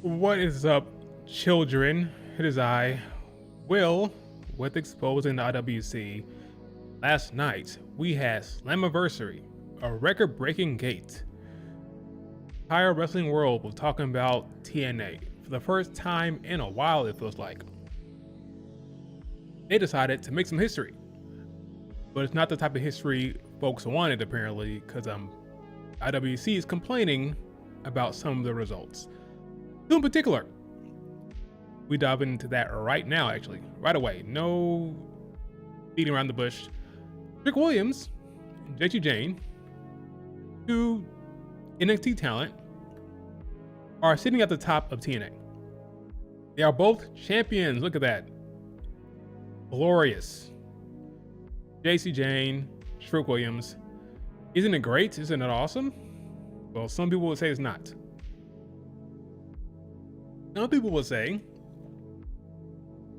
What is up, children? It is I, Will, with Exposing the IWC. Last night, we had Slammiversary, a record-breaking gate. Entire wrestling world was talking about TNA for the first time in a while, it feels like. They decided to make some history, but it's not the type of history folks wanted, apparently, because IWC is complaining about some of the results. Two in particular. We dive into that right now, actually, right away. No beating around the bush. Rick Williams and Jacy Jayne, two NXT talent, are sitting at the top of TNA. They are both champions. Look at that. Glorious. Jacy Jayne, Rick Williams. Isn't it great? Isn't it awesome? Well, some people would say it's not. Some people will say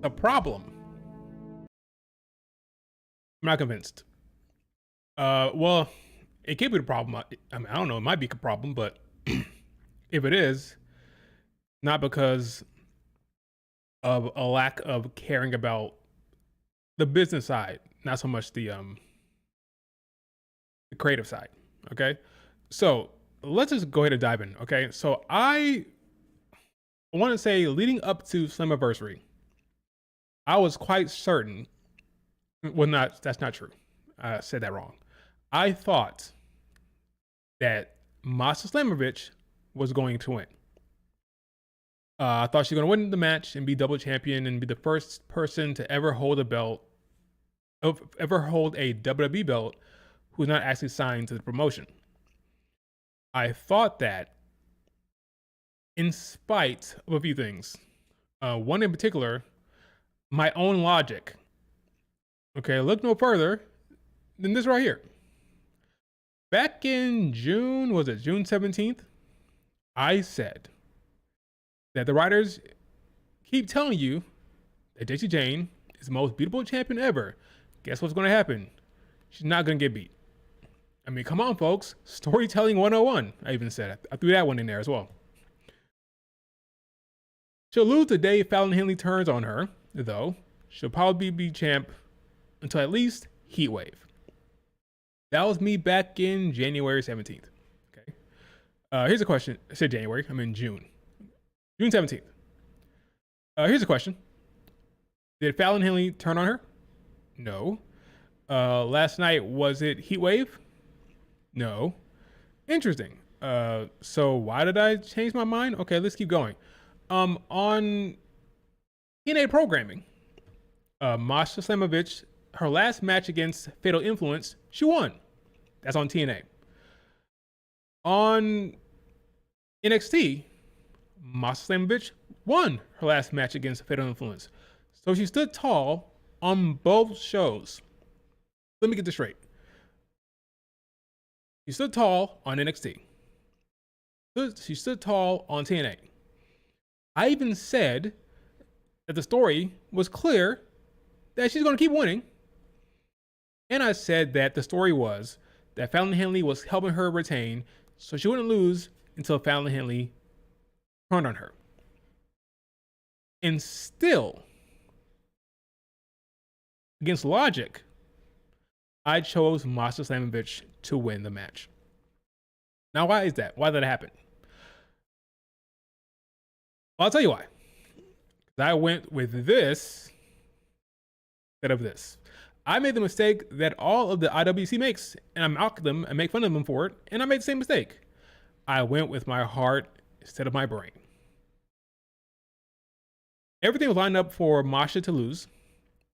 the problem. I'm not convinced. Well, it could be the problem. I mean, I don't know. It might be a problem, but if it is, not because of a lack of caring about the business side, not so much the creative side. Okay, so let's just go ahead and dive in. Okay, so I want to say, leading up to Slammiversary, I was quite certain. Well, that's not true. I said that wrong. I thought that Masha Slamovich was going to win. I thought she was going to win the match and be double champion and be the first person to ever hold a belt, ever hold a WWE belt, who's not actually signed to the promotion. I thought that, in spite of a few things. One in particular, my own logic. Okay, look no further than this right here. Back in June, was it June 17th? I said that the writers keep telling you that Jacy Jayne is the most beatable champion ever. Guess what's going to happen? She's not going to get beat. I mean, come on, folks. Storytelling 101. I even said it. I threw that one in there as well. She'll lose the day Fallon Henley turns on her, though. She'll probably be champ until at least Heatwave. That was me back in January 17th. Okay. Here's a question. I said January. I mean June. June 17th. Here's a question. Did Fallon Henley turn on her? No. Last night, was it Heatwave? No. Interesting. So why did I change my mind? Okay, let's keep going. On TNA programming, Masha Slamovich, her last match against Fatal Influence, she won. That's on TNA. On NXT, Masha Slamovich won her last match against Fatal Influence. So she stood tall on both shows. Let me get this straight. She stood tall on NXT. She stood tall on TNA. I even said that the story was clear that she's going to keep winning. And I said that the story was that Fallon Henley was helping her retain so she wouldn't lose until Fallon Henley turned on her. And still, against logic, I chose Masha Slamovich to win the match. Now, why is that? Why did that happen? Well, I'll tell you why. I went with this instead of this. I made the mistake that all of the IWC makes, and I mock them and make fun of them for it, and I made the same mistake. I went with my heart instead of my brain. Everything was lined up for Masha to lose,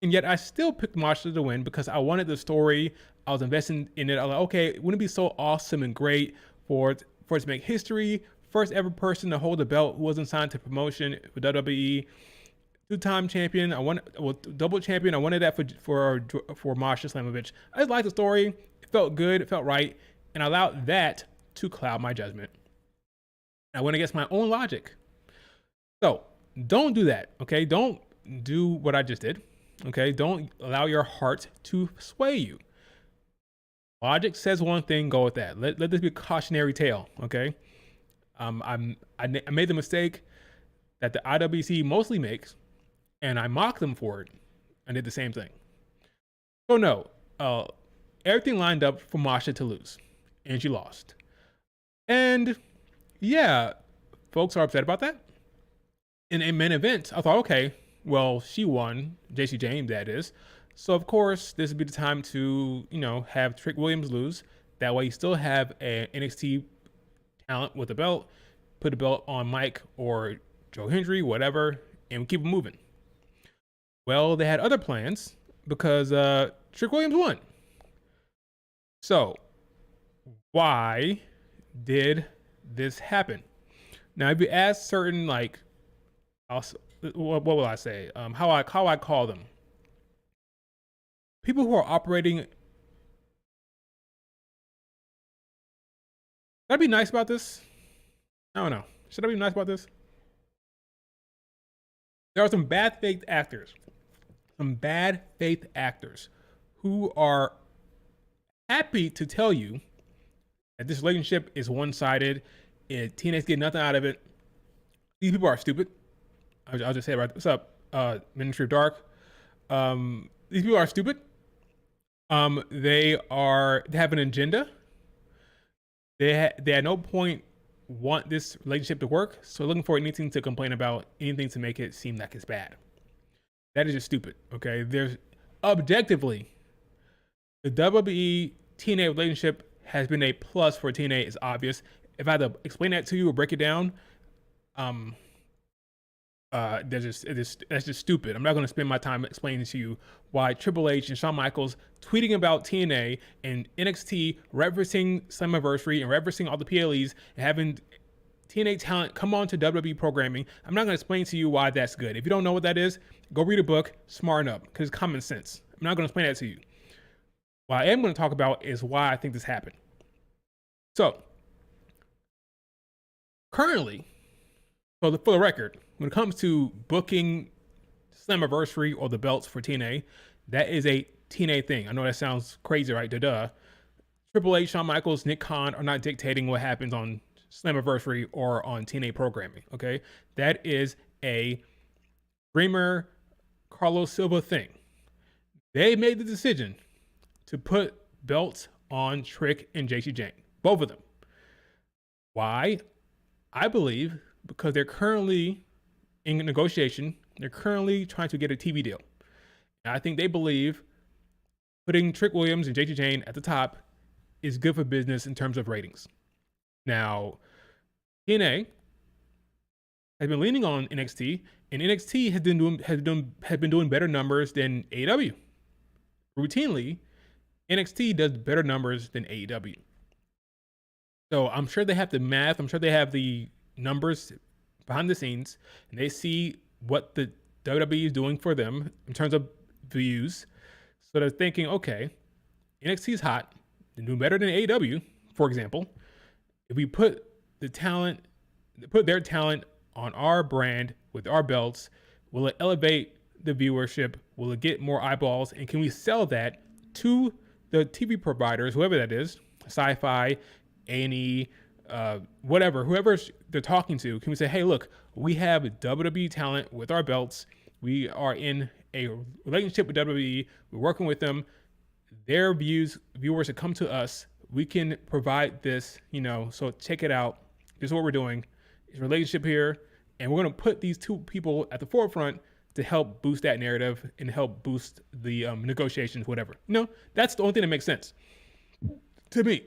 and yet I still picked Masha to win because I wanted the story. I was investing in it. I was like, okay, wouldn't it be so awesome and great for it to make history? First ever person to hold a belt who wasn't signed to promotion with WWE. Two-time champion. Double champion. I wanted that for Masha Slamovich. I just liked the story. It felt good. It felt right, and I allowed that to cloud my judgment. I went against my own logic. So don't do that. Okay, don't do what I just did. Okay, don't allow your heart to sway you. Logic says one thing, go with that. Let this be a cautionary tale. Okay. I made the mistake that the IWC mostly makes, and I mocked them for it. I did the same thing. So no, everything lined up for Masha to lose, and she lost. And yeah, folks are upset about that. In a main event, I thought, okay, well, she won, Jacy Jayne, that is. So of course, this would be the time to, have Trick Williams lose. That way, you still have an NXT talent with a belt, put the belt on Mike or Joe Hendry, whatever, and keep it moving. Well, they had other plans because Trick Williams won. So, why did this happen? Now, if you ask certain, what will I say? How I call them? People who are operating. Should I be nice about this? I don't know. Should I be nice about this? There are some bad faith actors. Who are happy to tell you that this relationship is one-sided and TNA's getting nothing out of it. These people are stupid. I'll just say it right. What's up, Ministry of Dark? These people are stupid. They have an agenda. They at no point want this relationship to work, so looking for anything to complain about, anything to make it seem like it's bad. That is just stupid. Okay, there's objectively the WWE TNA relationship has been a plus for TNA. Is obvious. If I had to explain that to you or break it down, that's just stupid. I'm not going to spend my time explaining to you why Triple H and Shawn Michaels tweeting about TNA and NXT, referencing Slammiversary and referencing all the PLEs and having TNA talent come on to WWE programming. I'm not going to explain to you why that's good. If you don't know what that is, go read a book, smarten up, because it's common sense. I'm not going to explain that to you. What I am going to talk about is why I think this happened. So, currently, for the record, when it comes to booking Slammiversary or the belts for TNA, that is a TNA thing. I know that sounds crazy, right? Duh. Triple H, Shawn Michaels, Nick Khan are not dictating what happens on Slammiversary or on TNA programming, okay? That is a Dreamer, Carlos Silva thing. They made the decision to put belts on Trick and Jacy Jayne, both of them. Why? I believe because they're currently in negotiation. They're currently trying to get a TV deal. And I think they believe putting Trick Williams and Jacy Jayne at the top is good for business in terms of ratings. Now, TNA has been leaning on NXT, and NXT has been doing better numbers than AEW. Routinely, NXT does better numbers than AEW. So I'm sure they have the math. I'm sure they have the numbers behind the scenes, and they see what the WWE is doing for them in terms of views. So they're thinking, okay, NXT is hot. They're doing better than AEW, for example. If we put their talent on our brand with our belts, will it elevate the viewership? Will it get more eyeballs? And can we sell that to the TV providers, whoever that is, Sci-Fi, A&E, whoever they're talking to? Can we say, hey, look, we have WWE talent with our belts. We are in a relationship with WWE. We're working with them. Their viewers should come to us. We can provide this, so check it out. This is what we're doing. It's a relationship here. And we're going to put these two people at the forefront to help boost that narrative and help boost the negotiations, whatever. That's the only thing that makes sense to me.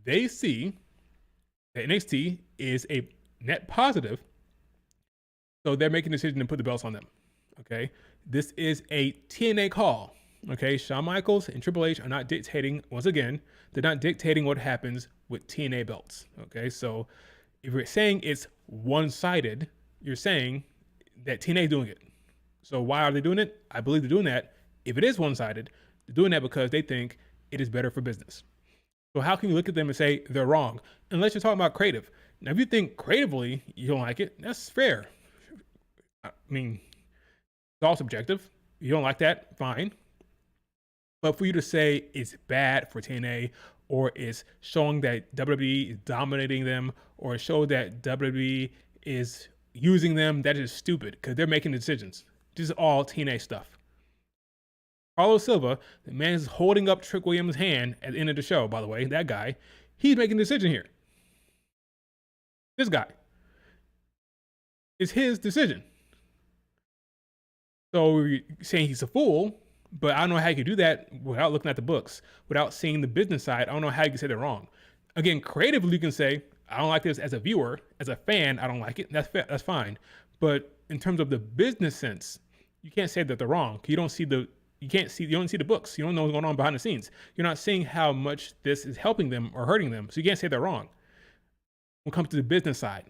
They see that NXT is a net positive, so they're making a decision to put the belts on them. Okay, this is a TNA call. Okay, Shawn Michaels and Triple H are not dictating. Once again, they're not dictating what happens with TNA belts. Okay, so if you're saying it's one-sided, you're saying that TNA is doing it. So why are they doing it? I believe they're doing that. If it is one-sided, they're doing that because they think it is better for business. So how can you look at them and say they're wrong? Unless you're talking about creative. Now, if you think creatively you don't like it, that's fair. I mean, it's all subjective. You don't like that, fine. But for you to say it's bad for TNA, or it's showing that WWE is dominating them, or show that WWE is using them, that is stupid because they're making decisions. This is all TNA stuff. Carlos Silva, the man is holding up Trick Williams' hand at the end of the show, by the way, that guy, he's making a decision here. This guy. It's his decision. So you're saying he's a fool, but I don't know how you could do that without looking at the books, without seeing the business side. I don't know how you can say they're wrong. Again, creatively, you can say, I don't like this as a viewer, as a fan, I don't like it. That's fine. But in terms of the business sense, you can't say that they're wrong. You don't see the books. You don't know what's going on behind the scenes. You're not seeing how much this is helping them or hurting them. So you can't say they're wrong when it comes to the business side.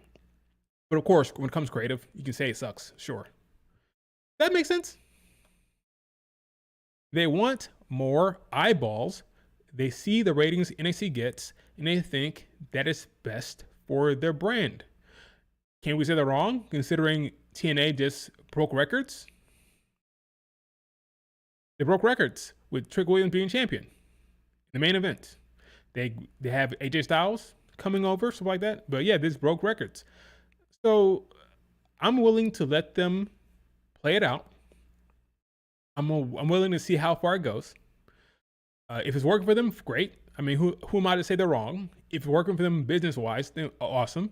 But of course, when it comes creative, you can say it sucks. Sure. That makes sense. They want more eyeballs. They see the ratings NXT gets, and they think that is best for their brand. Can we say they're wrong, considering TNA just broke records? They broke records with Trick Williams being champion in the main event. They have AJ Styles coming over, stuff like that. But yeah, this broke records. So I'm willing to let them play it out. I'm willing to see how far it goes. If it's working for them, great. I mean, who am I to say they're wrong? If it's working for them business-wise, then awesome.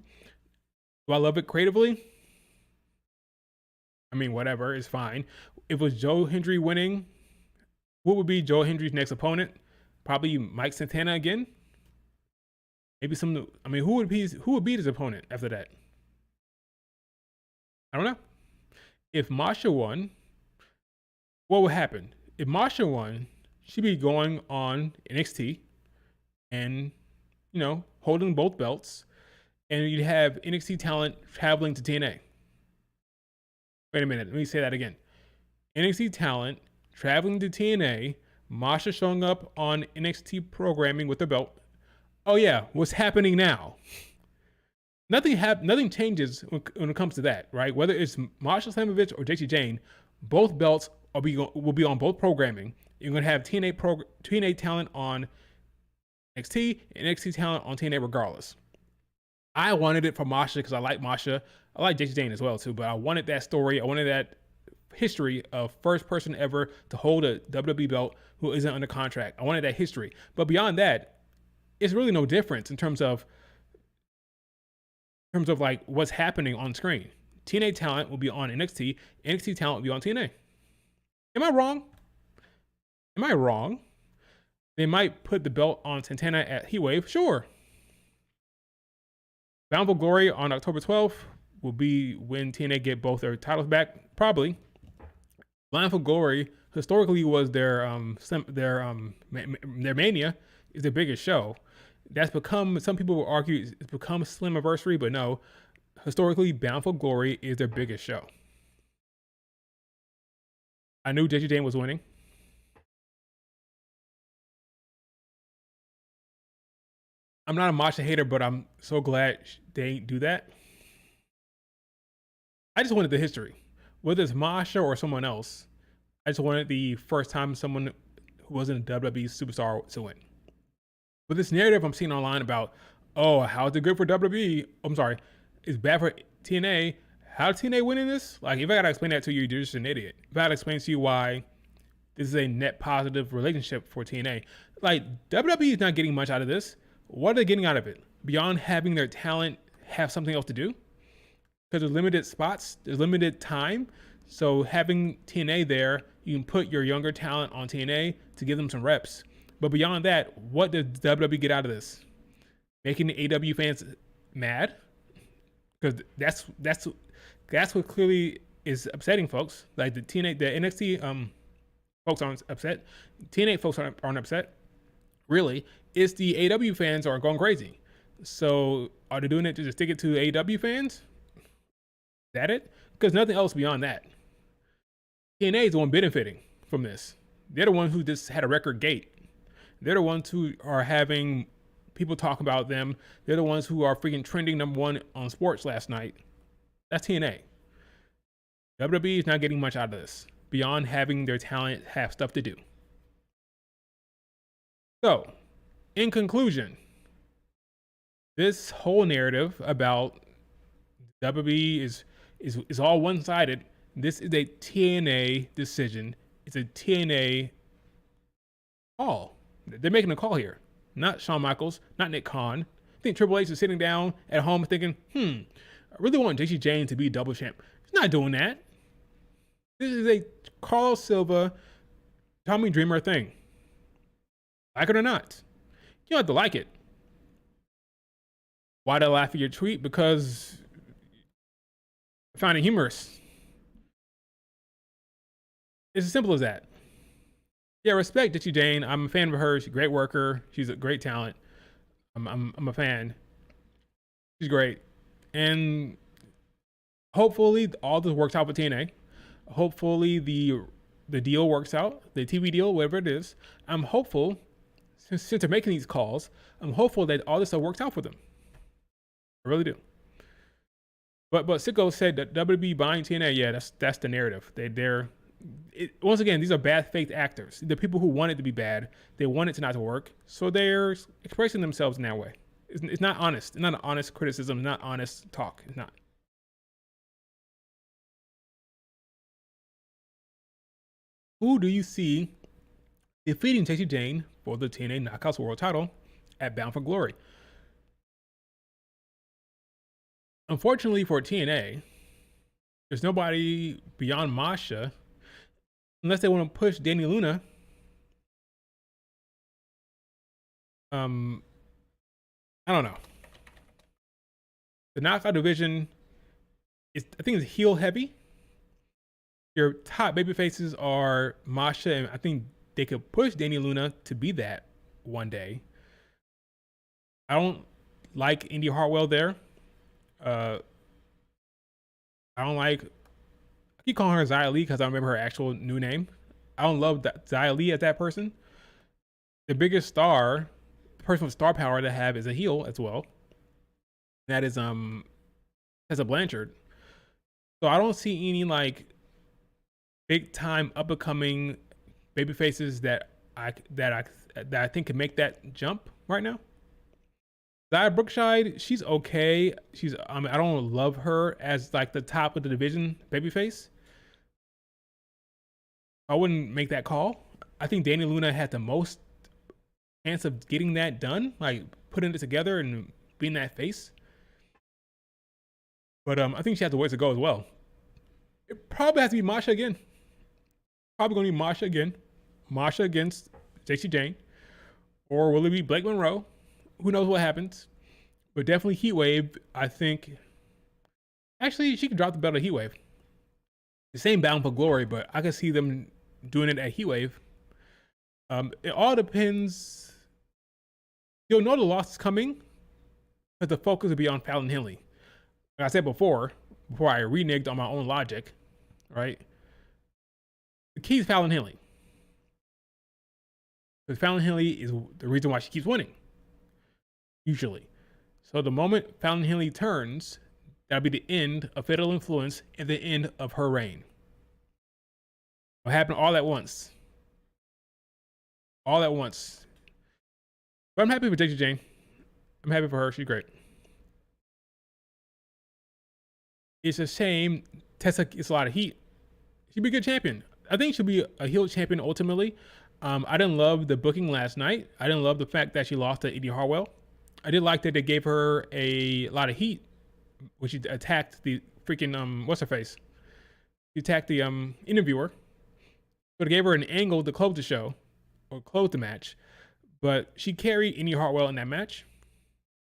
Do I love it creatively? I mean, whatever, it's fine. If it was Joe Hendry winning, what would be Joe Hendry's next opponent? Probably Mike Santana again. Maybe who would be his opponent after that? I don't know. If Masha won, what would happen? If Masha won, she'd be going on NXT and, holding both belts. And you'd have NXT talent traveling to TNA. Wait a minute. Let me say that again. NXT talent traveling to TNA. Masha showing up on NXT programming with the belt. Oh yeah, what's happening now? Nothing changes when it comes to that, right? Whether it's Masha Slamovich or Jacy Jayne, both belts will be on both programming. You're going to have TNA talent on NXT and NXT talent on TNA regardless. I wanted it for Masha because I like Masha. I like Jacy Jayne as well too, but I wanted that story. I wanted that history of first person ever to hold a WWE belt who isn't under contract. I wanted that history. But beyond that, it's really no difference in terms of like what's happening on screen. TNA talent will be on NXT. NXT talent will be on TNA. Am I wrong? They might put the belt on Santana at Heatwave. Sure. Bound for Glory on October 12th will be when TNA get both their titles back. Probably. Bound for Glory historically was their Mania is their biggest show. That's become, some people will argue it's become Slammiversary, but no. Historically, Bound for Glory is their biggest show. I knew Jacy Jayne was winning. I'm not a Masha hater, but I'm so glad they didn't do that. I just wanted the history. Whether it's Masha or someone else, I just wanted the first time someone who wasn't a WWE superstar to win. But this narrative I'm seeing online about, oh, how is it good for WWE? I'm sorry, it's bad for TNA. How did TNA win in this? Like, if I gotta explain that to you, you're just an idiot. If I gotta explain to you why this is a net positive relationship for TNA, like, WWE is not getting much out of this. What are they getting out of it? Beyond having their talent have something else to do? Because there's limited spots, there's limited time. So having TNA there, you can put your younger talent on TNA to give them some reps. But beyond that, what does WWE get out of this? Making the AW fans mad? Because that's what clearly is upsetting folks. Like the NXT folks aren't upset. TNA folks aren't upset. Really, it's the AW fans are going crazy. So are they doing it to just stick it to AW fans? Is that it? Because nothing else beyond that. TNA is the one benefiting from this. They're the one who just had a record gate. They're the ones who are having people talk about them. They're the ones who are freaking trending #1 on sports last night. That's TNA. WWE is not getting much out of this beyond having their talent have stuff to do. So, in conclusion, this whole narrative about WWE is It's all one-sided. This is a TNA decision. It's a TNA call. They're making a call here. Not Shawn Michaels, not Nick Khan. I think Triple H is sitting down at home thinking, I really want Jacy Jayne to be double champ. He's not doing that. This is a Carlos Silva, Tommy Dreamer thing. Like it or not. You don't have to like it. Why did I laugh at your tweet? Because I found it humorous. It's as simple as that. Yeah, respect Jacy Jayne. I'm a fan of her. She's a great worker. She's a great talent. I'm a fan. She's great. And hopefully all this works out with TNA. Hopefully the deal works out, the TV deal, whatever it is. I'm hopeful, since they're making these calls, I'm hopeful that all this stuff works out for them. I really do. But Sicko said that WWE buying TNA, yeah, that's the narrative. Once again, these are bad faith actors. The people who want it to be bad, they want it to not to work, so they're expressing themselves in that way. It's not honest. It's not an honest criticism. It's not honest talk. It's not. Who do you see defeating Jacy Jayne for the TNA Knockouts World Title at Bound for Glory? Unfortunately for TNA, there's nobody beyond Masha, unless they want to push Dani Luna. I don't know. The knockout division I think it's heel heavy. Your top baby faces are Masha, and I think they could push Dani Luna to be that one day. I don't like Indy Hartwell there. I don't like. I keep calling her Xia Li because I remember her actual new name. I don't love Xia Li as that person. The biggest star, the person with star power to have is a heel as well. That is Tessa Blanchard. So I don't see any like big time up and coming baby faces that I think can make that jump right now. Xia Brookshide, she's okay. I don't love her as like the top of the division babyface. I wouldn't make that call. I think Dani Luna had the most chance of getting that done, like putting it together and being that face. But I think she has a ways to go as well. It probably has to be Masha again. Probably going to be Masha again. Masha against Jacy Jayne. Or will it be Blake Monroe? Who knows what happens? But definitely Heatwave, I think. Actually, she could drop the belt at Heatwave. The same Bound for Glory, but I could see them doing it at Heatwave. It all depends. You'll know the loss is coming, but the focus will be on Fallon Henley. Like I said before I reneged on my own logic, right? The key is Fallon Henley. Because Fallon Henley is the reason why she keeps winning. Usually. So the moment Fallon Henley turns, that'll be the end of Fatal Influence and the end of her reign. It'll happen all at once. All at once. But I'm happy for Jacy Jayne. I'm happy for her. She's great. It's a shame Tessa gets a lot of heat. She'd be a good champion. I think she'll be a heel champion ultimately. I didn't love the booking last night. I didn't love the fact that she lost to Indy Hartwell. I did like that they gave her a lot of heat when she attacked the freaking what's her face? She attacked the interviewer. But it gave her an angle to close the show or close the match. But she carried Indy Hartwell in that match.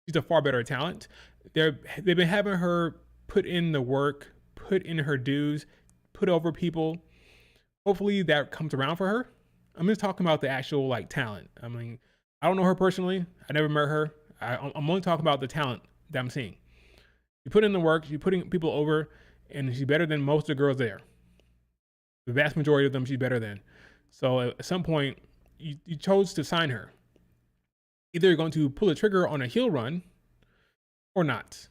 She's a far better talent. They've been having her put in the work, put in her dues, put over people. Hopefully that comes around for her. I'm just talking about the actual like talent. I mean, I don't know her personally. I never met her. I'm only talking about the talent that I'm seeing. You put in the work, you're putting people over, and she's better than most of the girls there. The vast majority of them she's better than. So at some point, you chose to sign her. Either you're going to pull the trigger on a heel run or not.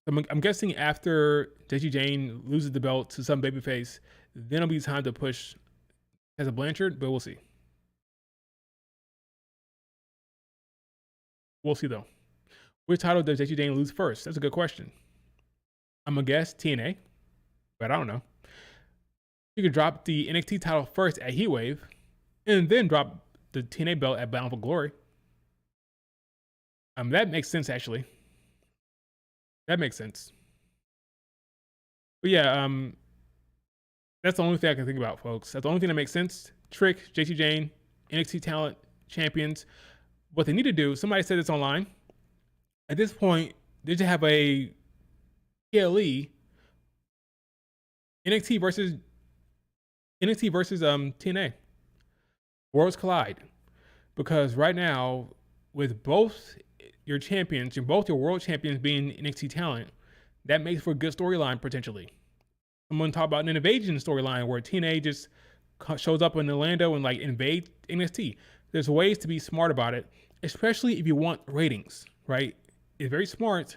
I'm guessing after Jacy Jayne loses the belt to some babyface, then it'll be time to push Tessa Blanchard, but we'll see. We'll see though. Which title does Jacy Jayne lose first? That's a good question. I'm gonna guess TNA. but I don't know. You could drop the NXT title first at Heatwave, and then drop the TNA belt at Bound for Glory. That makes sense, actually. That makes sense. But yeah, that's the only thing I can think about, folks. That's the only thing that makes sense. Trick, Jacy Jayne, NXT talent champions. What they need to do, somebody said this online. At this point, they should have a PLE NXT versus TNA. Worlds collide. Because right now, with both your champions and both your world champions being NXT talent, that makes for a good storyline potentially. Someone talk about an invasion storyline where TNA just shows up in Orlando and like invade NXT. There's ways to be smart about it, especially if you want ratings, right? It's very smart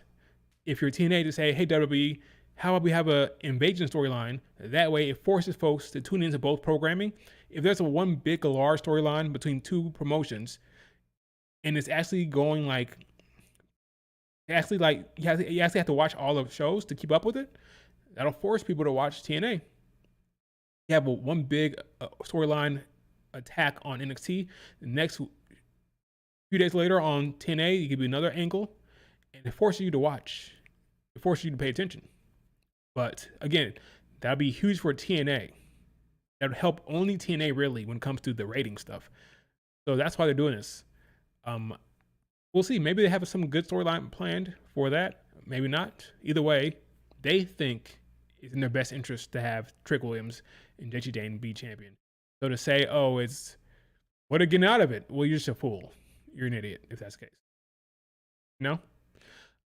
if you're TNA to say, hey, WWE, how about we have an invasion storyline? That way it forces folks to tune into both programming. If there's a one big, large storyline between two promotions and it's actually going like, you actually have to watch all of the shows to keep up with it, that'll force people to watch TNA. You have one big storyline attack on NXT. The next few days later on TNA, you give you another angle, and it forces you to watch. It forces you to pay attention. But again, that'd be huge for TNA. That would help only TNA really when it comes to the rating stuff. So that's why they're doing this. We'll see. Maybe they have some good storyline planned for that. Maybe not. Either way, they think it's in their best interest to have Trick Williams and Jacy Jayne be champion. So to say, oh, it's what are getting out of it? Well, you're just a fool. You're an idiot if that's the case. No?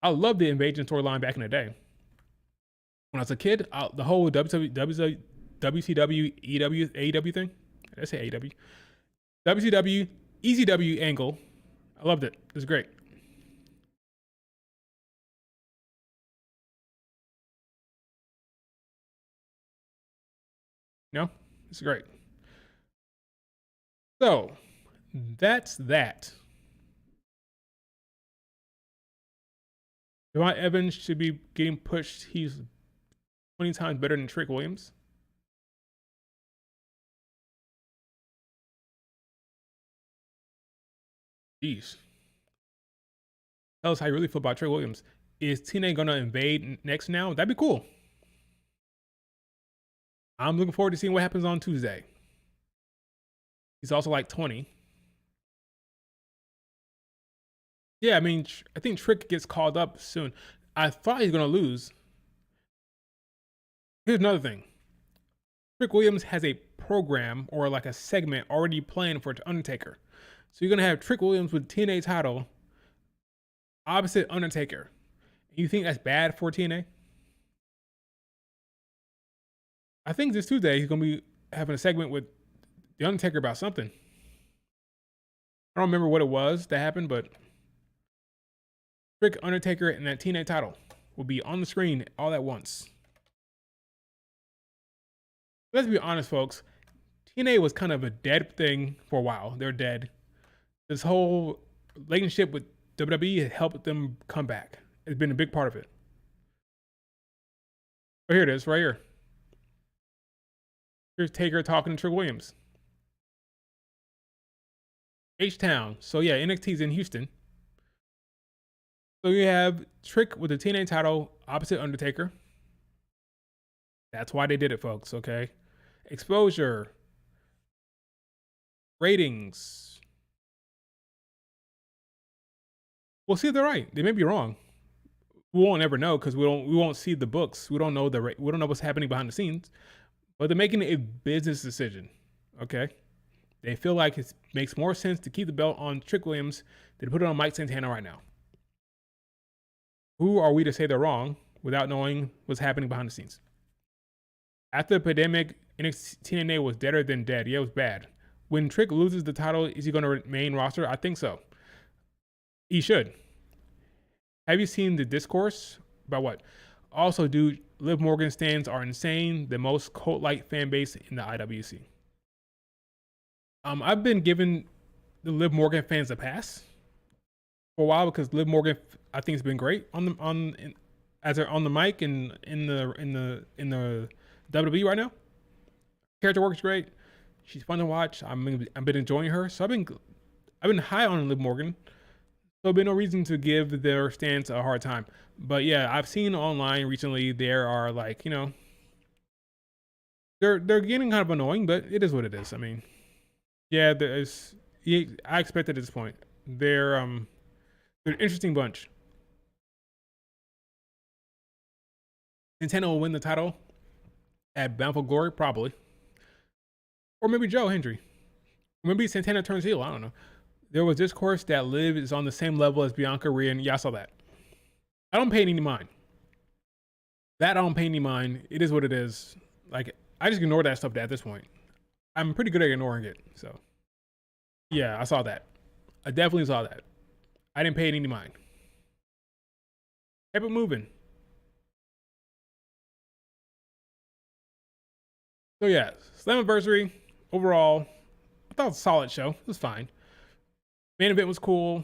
I love the invasion storyline back in the day. When I was a kid, the whole WCW, EW, AEW thing. Did I say AEW? WCW, ECW angle. I loved it. It was great. No? It's great. So, that's that. Devon Evans should be getting pushed. He's 20 times better than Trick Williams. Jeez. Tell us how you really feel about Trick Williams. Is TNA going to invade next now? That'd be cool. I'm looking forward to seeing what happens on Tuesday. He's also like 20. Yeah, I mean, I think Trick gets called up soon. I thought he's going to lose. Here's another thing. Trick Williams has a program or like a segment already planned for Undertaker. So you're going to have Trick Williams with TNA title opposite Undertaker. You think that's bad for TNA? I think this Tuesday he's going to be having a segment with The Undertaker about something. I don't remember what it was that happened, but Trick, Undertaker, and that TNA title will be on the screen all at once. Let's be honest, folks. TNA was kind of a dead thing for a while. They're dead. This whole relationship with WWE has helped them come back. It's been a big part of it. But here it is, right here. Here's Taker talking to Trick Williams. H-Town. So yeah, NXT's in Houston. So you have Trick with the TNA title opposite Undertaker. That's why they did it, folks, okay? Exposure. Ratings. We'll see if they're right. They may be wrong. We won't ever know because we won't see the books. We don't know what's happening behind the scenes. But they're making a business decision. Okay? They feel like it makes more sense to keep the belt on Trick Williams than to put it on Mike Santana right now. Who are we to say they're wrong without knowing what's happening behind the scenes? After the pandemic, NXT TNA was deader than dead. Yeah, it was bad. When Trick loses the title, is he going to remain roster? I think so. He should. Have you seen the discourse about what? Also, dude, Liv Morgan stands are insane. The most cult-like fan base in the IWC. I've been giving the Liv Morgan fans a pass for a while because Liv Morgan, I think, has been great on the mic and in the WWE right now. Character works great. She's fun to watch. I've been enjoying her. So I've been high on Liv Morgan. So there's been no reason to give their stance a hard time. But yeah, I've seen online recently there are like, you know, they're getting kind of annoying, but it is what it is. I mean, yeah, I expected at this point. They're an interesting bunch. Santana will win the title at Bound for Glory, probably. Or maybe Joe Hendry. Or maybe Santana turns heel. I don't know. There was discourse that Liv is on the same level as Bianca, Rhea, and y'all saw that. I don't pay any mind. That I don't pay any mind. It is what it is. Like, I just ignore that stuff at this point. I'm pretty good at ignoring it. So, yeah, I saw that. I definitely saw that. I didn't pay any mind. Kept it moving. So yeah, Slammiversary, overall, I thought it was a solid show. It was fine. Main event was cool.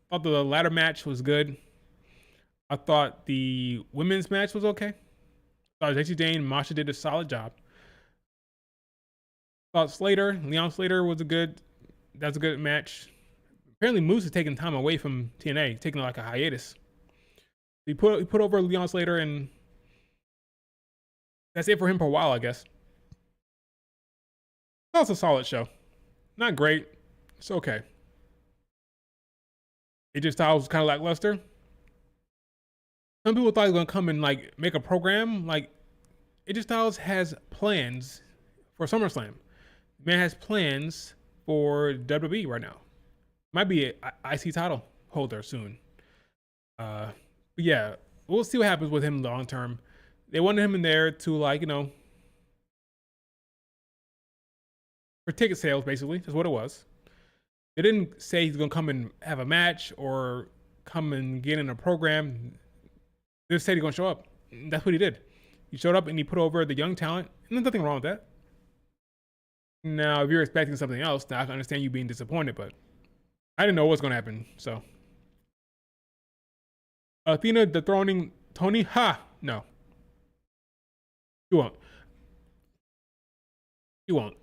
Thought the ladder match was good. I thought the women's match was okay. Thought Jacy Jayne and Masha did a solid job. Thought Leon Slater was that's a good match. Apparently Moose is taking time away from TNA, taking like a hiatus. He put over Leon Slater, and that's it for him for a while, I guess. That was a solid show. Not great. It's okay. AJ Styles was kind of lackluster. Some people thought he was going to come and like make a program. Like, AJ Styles has plans for SummerSlam. The man has plans for WWE right now. Might be an IC title holder soon. But yeah, we'll see what happens with him long term. They wanted him in there to, like, you know, for ticket sales, basically. That's what it was. They didn't say he's going to come and have a match or come and get in a program. They just said he's going to show up. And that's what he did. He showed up and he put over the young talent. And there's nothing wrong with that. Now, if you're expecting something else, then I can understand you being disappointed, but I didn't know what was going to happen, so. Athena dethroning Tony? Ha! No. You won't. You won't.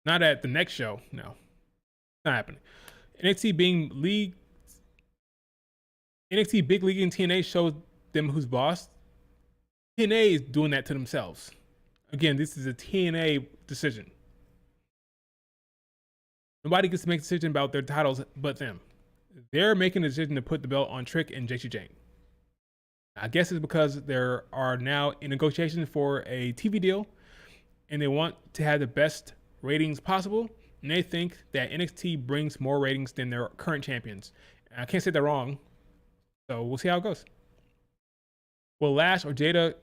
Not at the next show. No. Not happening. NXT Big League and TNA shows them who's boss. TNA is doing that to themselves. Again, this is a TNA decision. Nobody gets to make a decision about their titles but them. They're making a decision to put the belt on Trick and Jacy Jayne. I guess it's because there are now in negotiations for a TV deal, and they want to have the best ratings possible, and they think that NXT brings more ratings than their current champions. And I can't say they're wrong, so we'll see how it goes. Will Lash or Jada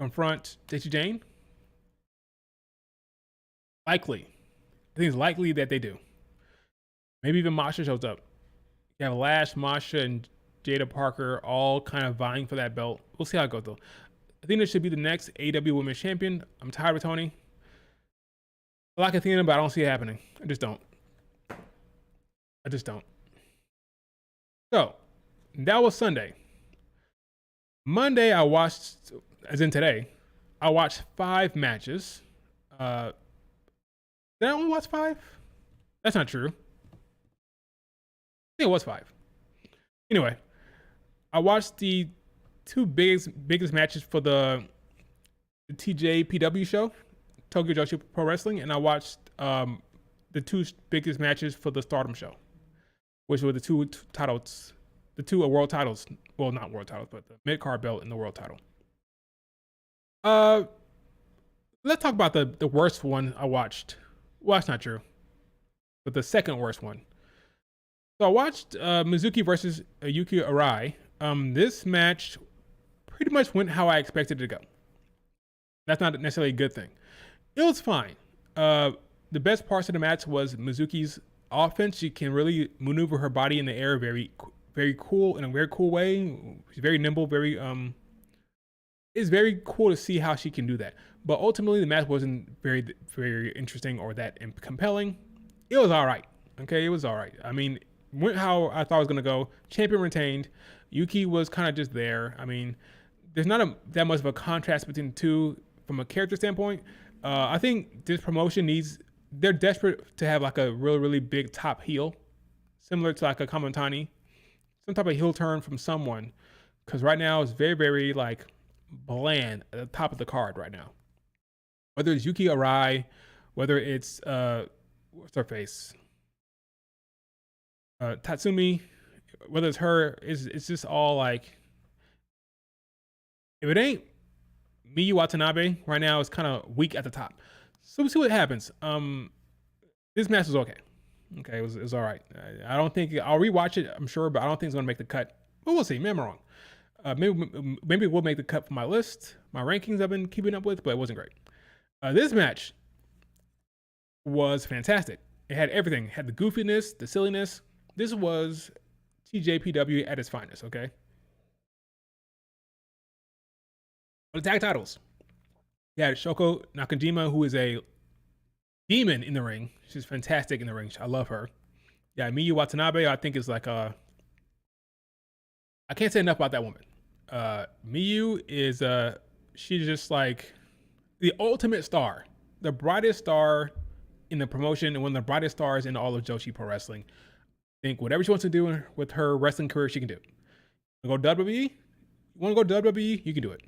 confront Jacy Jayne? Likely. I think it's likely that they do. Maybe even Masha shows up. You have Lash, Masha, and Jada Parker all kind of vying for that belt. We'll see how it goes, though. I think this should be the next AEW Women's Champion. I'm tired of Tony. I like Athena, but I don't see it happening. I just don't. So, that was Sunday. Monday, I watched, as in today, I watched 5 matches. Did I only watch 5? That's not true. I think it was 5. Anyway, I watched the 2 biggest matches for the TJPW show, Tokyo Joshi Pro Wrestling, and I watched the 2 biggest matches for the Stardom show, which were the 2 titles, the 2 world titles. Well, not world titles, but the mid-card belt and the world title. Let's talk about the worst one I watched. Well, that's not true, but the second worst one. So I watched Mizuki versus Yuki Arai. This match pretty much went how I expected it to go. That's not necessarily a good thing. It was fine. The best parts of the match was Mizuki's offense. She can really maneuver her body in the air very cool, in a very cool way. She's very nimble, it's very cool to see how she can do that. But ultimately, the match wasn't very, very interesting or that compelling. It was all right. Okay, it was all right. I mean, went how I thought it was going to go. Champion retained. Yuki was kind of just there. I mean, there's not that much of a contrast between the two from a character standpoint. I think this promotion they're desperate to have like a really, really big top heel, similar to like a Kamatani, some type of heel turn from someone. Because right now it's very, very like bland at the top of the card right now. Whether it's Yuki Arai, whether it's what's her face? Tatsumi, whether it's her, it's just all like, if it ain't Miyu Watanabe right now, it's kind of weak at the top. So we'll see what happens. This match was okay. Okay, it was all right. I don't think I'll rewatch it, I'm sure, but I don't think it's gonna make the cut. But we'll see. Maybe I'm wrong. Maybe it will make the cut for my list, my rankings I've been keeping up with, but it wasn't great. This match was fantastic. It had everything. It had the goofiness, the silliness. This was TJPW at its finest, okay? But the tag titles. You had Shoko Nakajima, who is a demon in the ring. She's fantastic in the ring. I love her. Yeah, Miyu Watanabe, I think is like I can't say enough about that woman. Miyu is she's just like the ultimate star, the brightest star in the promotion, and one of the brightest stars in all of Joshi Pro Wrestling. I think whatever she wants to do with her wrestling career, she can do. You want to go WWE? You want to go WWE? You can do it.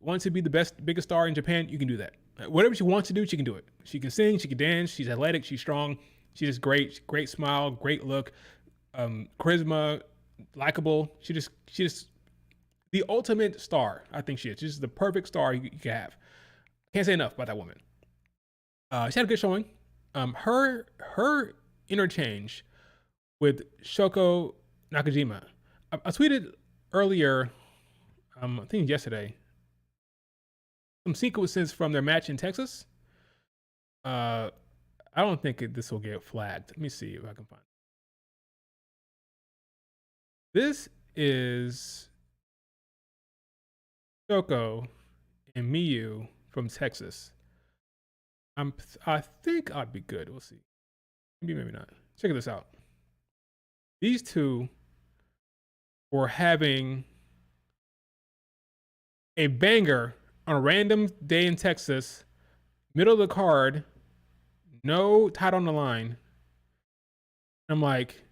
You want to be the biggest star in Japan? You can do that. Whatever she wants to do, she can do it. She can sing, she can dance, she's athletic, she's strong, she's just great, great smile, great look, charisma, likable. She just the ultimate star. I think she is. She's the perfect star you can have. Can't say enough about that woman. She had a good showing. Her interchange with Shoko Nakajima. I tweeted earlier, I think yesterday, some sequences from their match in Texas. I don't think this will get flagged. Let me see if I can find it. This is Shoko and Miyu from Texas. I think I'd be good. We'll see. Maybe not. Check this out. These two were having a banger on a random day in Texas, middle of the card, no title on the line. I'm like,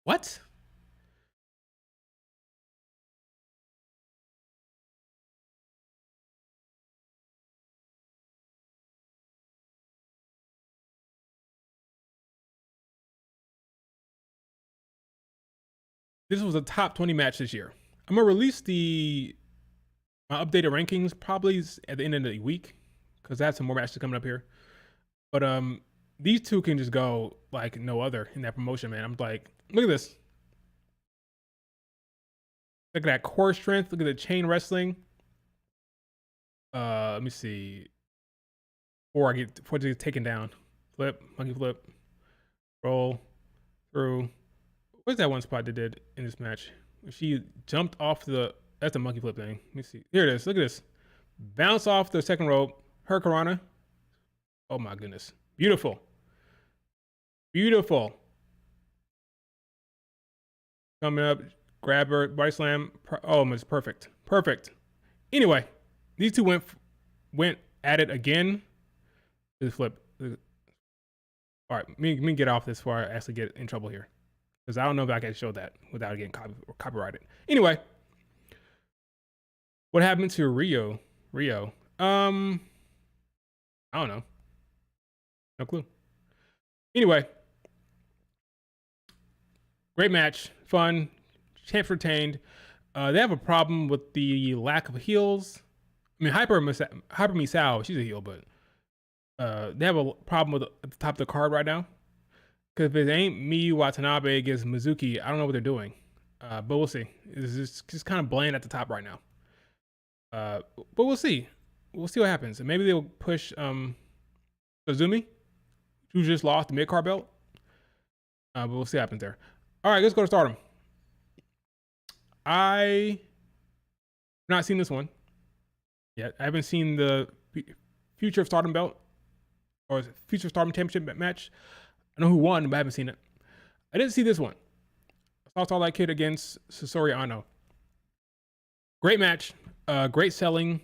what? This was a top 20 match this year. I'm gonna release my updated rankings probably at the end of the week because I have some more matches coming up here. But these two can just go like no other in that promotion, man. I'm like, look at this. Look at that core strength. Look at the chain wrestling. Let me see. Before I get taken down. Flip, monkey flip, roll through. What's that one spot they did in this match? She jumped off that's the monkey flip thing. Let me see. Here it is. Look at this. Bounce off the second rope. Hurricanrana. Oh my goodness. Beautiful. Beautiful. Coming up. Grab her. Body slam. Oh, it's perfect. Perfect. Anyway, these two went at it again. This flip. All right. Let me get off this before I actually get in trouble here. Because I don't know if I can show that without getting copyrighted. Anyway, what happened to Rio? I don't know. No clue. Anyway, great match, fun, champs retained. They have a problem with the lack of heels. I mean, Hyper Misao, she's a heel, but they have a problem at the top of the card right now. Because if it ain't Miyu Watanabe against Mizuki, I don't know what they're doing. But we'll see. It's just kind of bland at the top right now. But we'll see. We'll see what happens. And maybe they'll push Suzumi, who just lost the mid-card belt. But we'll see what happens there. All right, let's go to Stardom. I have not seen this one yet. I haven't seen the Future of Stardom belt or Future of Stardom Championship match. I know who won, but I haven't seen it. I didn't see this one. I saw that kid against Sasori Ano. Great match. Great selling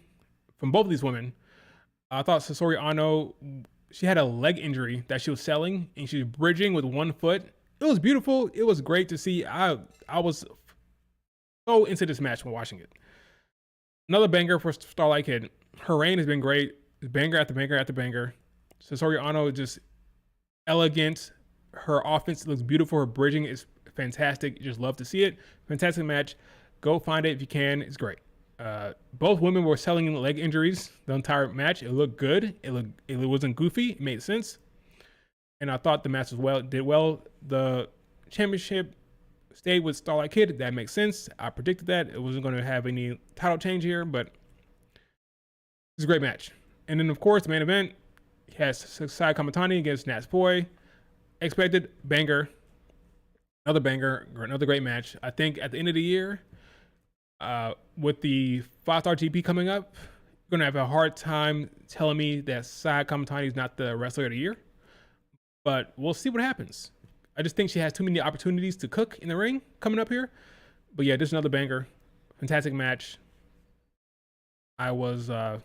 from both of these women. I thought Sasori Ano, she had a leg injury that she was selling, and she was bridging with one foot. It was beautiful. It was great to see. I was so into this match when watching it. Another banger for Starlight Kid. Her reign has been great. Banger after banger after banger. Sasori Ano is just elegant. Her offense looks beautiful. Her bridging is fantastic. You just love to see it. Fantastic match. Go find it if you can. It's great. Both women were selling leg injuries the entire match. It looked good. It wasn't goofy. It made sense. And I thought the match did well. The championship stayed with Starlight Kid. That makes sense. I predicted that. It wasn't going to have any title change here, but it's a great match. And then, of course, the main event has Sai Kamatani against Natsupoi. Expected banger. Another banger. Another great match. I think at the end of the year, with the 5-star GP coming up, you're going to have a hard time telling me that Sai Kamatani is not the wrestler of the year. But we'll see what happens. I just think she has too many opportunities to cook in the ring coming up here. But yeah, just another banger. Fantastic match. I was not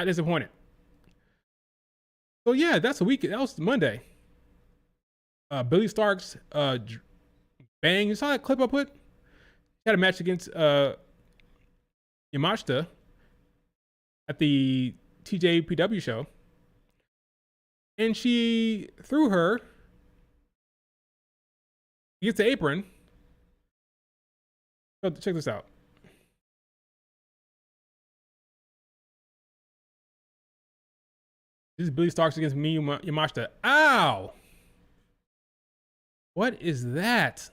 disappointed. So yeah, that's a week. That was Monday. Billy Starks bang. You saw that clip I put? She had a match against Yamashita at the TJPW show. And she threw her against the apron. So check this out. This is Billy Starks against Miyu Yamashita. Ow! What is that?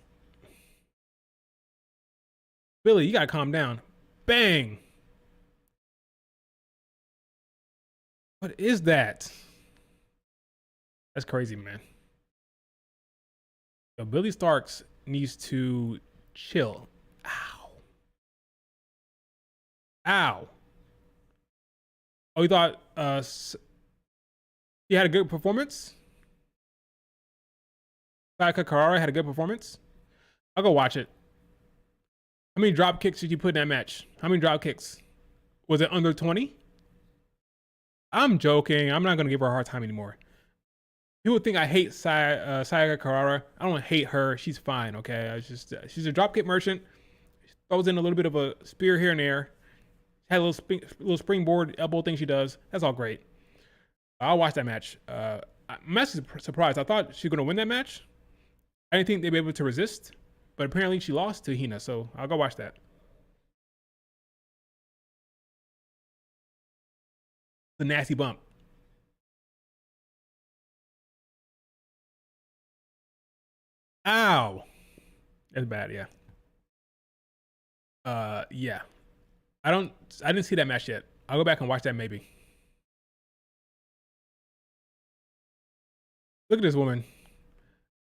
Billy, you gotta calm down. Bang! What is that? That's crazy, man. Yo, Billy Starks needs to chill. Ow. Ow. Oh, you thought she had a good performance? Sayaka Carrara had a good performance? I'll go watch it. How many drop kicks did you put in that match? How many drop kicks? Was it under 20? I'm joking. I'm not going to give her a hard time anymore. People think I hate Sayaka Carrara. I don't hate her. She's fine, okay? I just she's a dropkick merchant. She throws in a little bit of a spear here and there. Had a little springboard elbow thing she does. That's all great. I'll watch that match. I'm actually surprised. I thought she was going to win that match. I didn't think they'd be able to resist. But apparently she lost to Hina, so I'll go watch that. The nasty bump. Ow. That's bad, yeah. Yeah. I didn't see that match yet. I'll go back and watch that maybe. Look at this woman.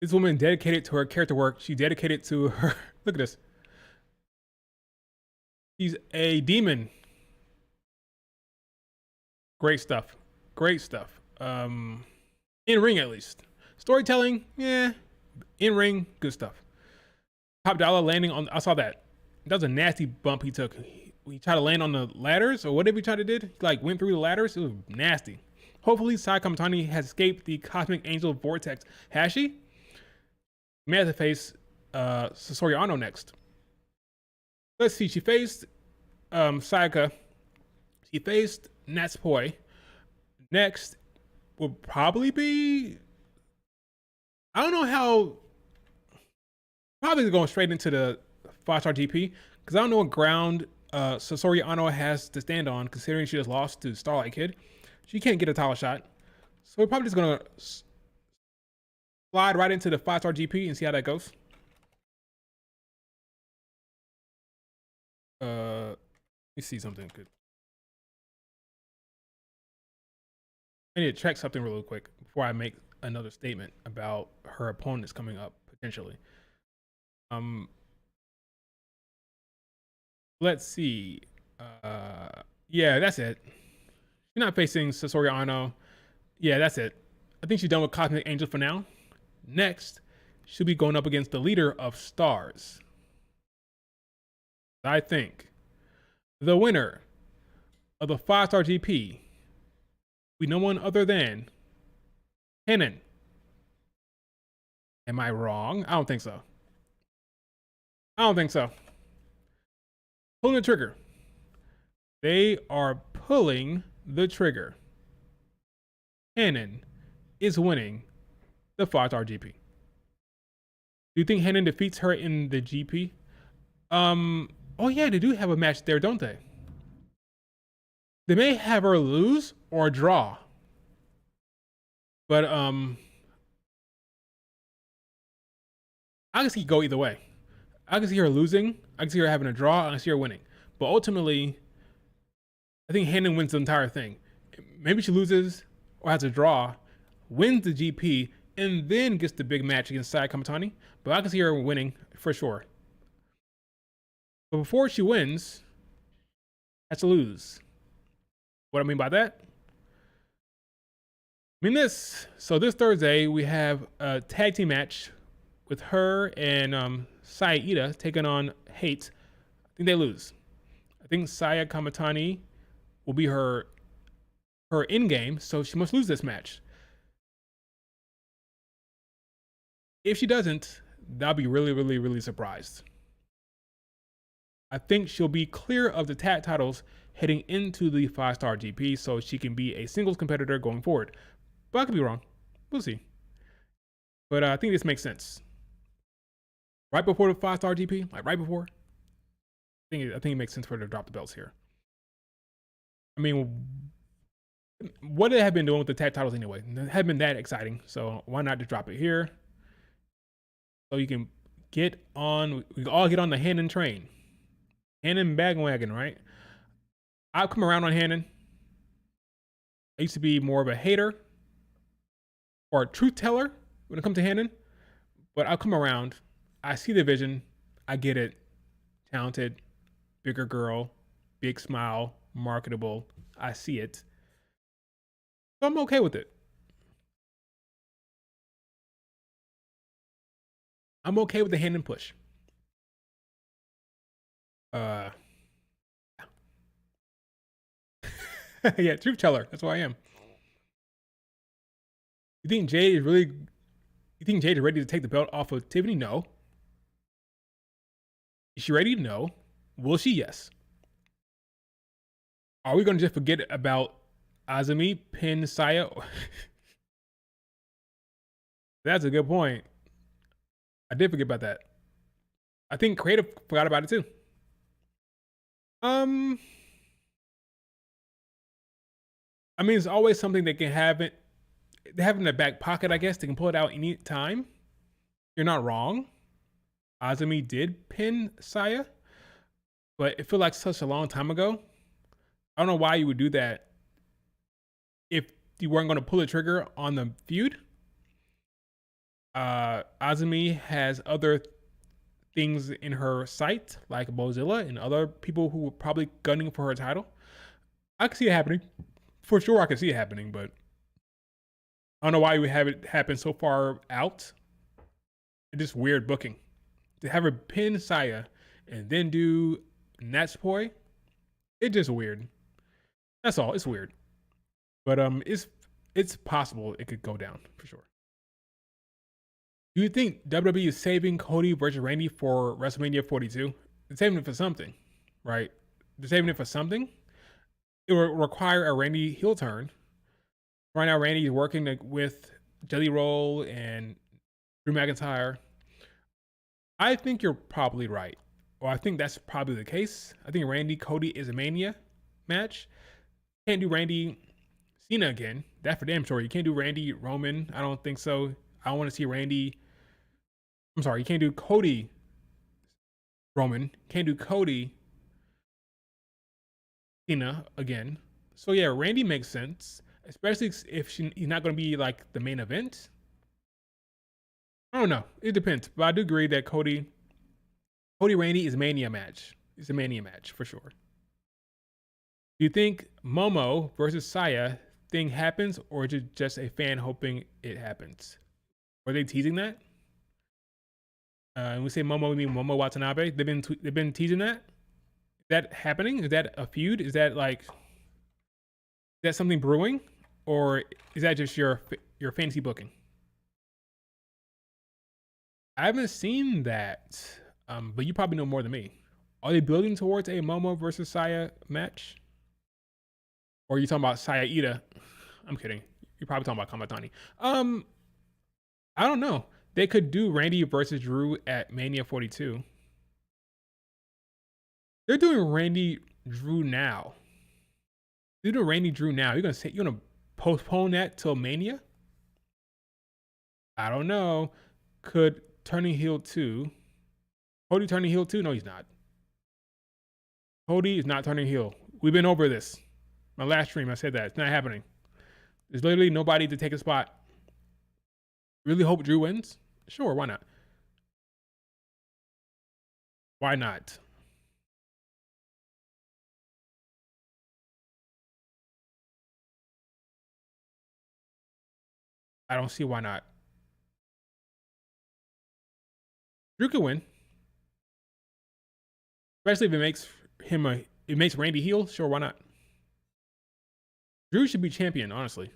This woman dedicated to her character work. She dedicated to her. Look at this. She's a demon. Great stuff. Great stuff. In ring at least. Storytelling, yeah. In ring, good stuff. Top Dollar landing on. I saw that. That was a nasty bump he took. He tried to land on the ladders or whatever he tried to do. He like went through the ladders. It was nasty. Hopefully, Sai Kamatani has escaped the Cosmic Angel Vortex. Has she? May have to face Sasori Ano next. Let's see. She faced Sayaka. She faced Natsupoi. Next will probably be. I don't know how. Probably going straight into the 5-star GP because I don't know what ground Sasori Ano has to stand on, considering she just lost to Starlight Kid. She can't get a title shot, so we're probably just gonna slide right into the 5-star GP and see how that goes. Let me see something good. I need to check something real quick before I make another statement about her opponents coming up potentially. Let's see. Yeah, that's it. She's not facing Sasori Ano. Yeah, that's it. I think she's done with Cosmic Angel for now. Next, she'll be going up against the leader of Stars. I think. The winner of the 5-star GP be no one other than Hannon. Am I wrong? I don't think so. I don't think so. Pulling the trigger. They are pulling the trigger. Hannon is winning the 5-star GP. Do you think Hannon defeats her in the GP? Oh yeah, they do have a match there, don't they? They may have her lose or draw. But I can see it go either way. I can see her losing. I can see her having a draw. I can see her winning. But ultimately, I think Hannon wins the entire thing. Maybe she loses or has a draw, wins the GP, and then gets the big match against Saya Kamatani. But I can see her winning for sure. But before she wins, has to lose. What I mean by that? I mean this. So this Thursday, we have a tag team match with her and Saya Ida taking on Hate. I think they lose. I think Saya Kamatani will be her in game, so she must lose this match. If she doesn't, I'll be really, really, really surprised. I think she'll be clear of the tag titles heading into the 5-star GP, so she can be a singles competitor going forward. But I could be wrong. We'll see. But I think this makes sense. Right before the 5-star GP, like right before, I think it makes sense for her to drop the belts here. I mean, what they have been doing with the tag titles anyway? It hasn't been that exciting, so why not just drop it here? So you can get on, we can all get on the Hannon train. Hannon bandwagon, right? I've come around on Hannon. I used to be more of a hater or a truth teller when it comes to Hannon, but I'll come around. I see the vision. I get it. Talented, bigger girl, big smile, marketable. I see it. So I'm okay with it. I'm okay with the Hannon push. Yeah, truth teller. That's who I am. You think Jade is ready to take the belt off of Tiffany? No. Is she ready? No. Will she? Yes. Are we going to just forget about Azumi, pin Saya? That's a good point. I did forget about that. I think Creative forgot about it too. I mean, it's always something they can have it. They have it in their back pocket, I guess. They can pull it out any time. You're not wrong. Azumi did pin Saya, but it feels like such a long time ago. I don't know why you would do that if you weren't going to pull the trigger on the feud. Azumi has other things in her sight, like Mozilla and other people who were probably gunning for her title. I can see it happening. For sure, I can see it happening, but I don't know why you would have it happen so far out. It's just weird booking. To have her pin Saya and then do Natsupoi, it's just weird. That's all. It's weird. But it's possible it could go down for sure. Do you think WWE is saving Cody versus Randy for WrestleMania 42? They're saving it for something, right? They're saving it for something. It will require a Randy heel turn. Right now, Randy is working with Jelly Roll and Drew McIntyre. I think you're probably right. Or I think that's probably the case. I think Randy Cody is a Mania match. Can't do Randy Cena again. That for damn sure. You can't do Randy Roman. I don't think so. I want to see Randy. I'm sorry. You can't do Cody Roman. Can't do Cody Cena again. So yeah, Randy makes sense, especially if he's not going to be like the main event. I don't know. It depends, but I do agree that Cody Randy is a Mania match. It's a Mania match for sure. Do you think Momo versus Saya thing happens, or is it just a fan hoping it happens? Were they teasing that? And we say Momo, we mean Momo Watanabe. They've been teasing that. that happening? Is that a feud? Is that like, is that something brewing, or is that just your fantasy booking? I haven't seen that, but you probably know more than me. Are they building towards a Momo versus Saya match? Or are you talking about Saya Ida? I'm kidding. You're probably talking about Kamatani. I don't know. They could do Randy versus Drew at Mania 42. They're doing Randy Drew now. They're doing Randy Drew now. You're gonna postpone that till Mania? I don't know. Could Turning Heel 2? Cody turning heel too? No, he's not. Cody is not turning heel. We've been over this. My last stream, I said that. It's not happening. There's literally nobody to take a spot. Really hope Drew wins? Sure, why not? Why not? I don't see why not. Drew could win. Especially if it makes Randy heel. Sure, why not? Drew should be champion, honestly.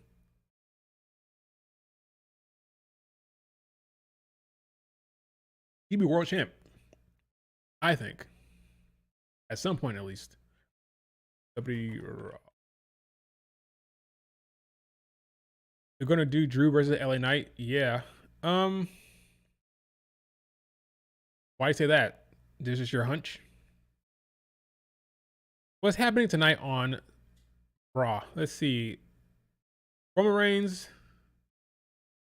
He'd be world champ. I think. At some point, at least. They're gonna do Drew versus LA Knight? Yeah. Why you say that? This is your hunch? What's happening tonight on Raw? Let's see. Roman Reigns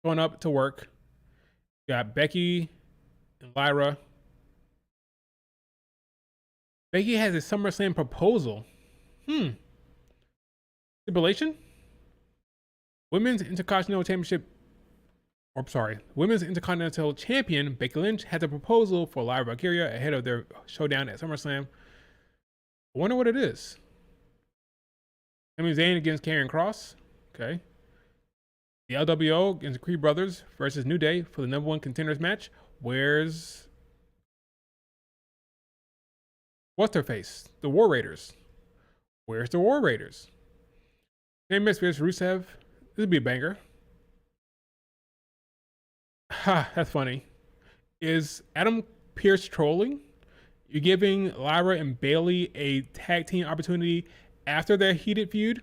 going up to work. Got Becky and Lyra. Becky has a SummerSlam proposal. Stipulation? Women's Intercontinental Champion Becky Lynch has a proposal for Lyra Valkyria ahead of their showdown at SummerSlam. I wonder what it is. Sami Zayn against Karrion Kross. Okay. The LWO against the Creed Brothers versus New Day for the #1 contenders match. What's their face? The War Raiders. Where's the War Raiders? Sheamus versus Rusev. This would be a banger. Ha, that's funny. Is Adam Pearce trolling? You're giving Lyra and Bayley a tag team opportunity after their heated feud?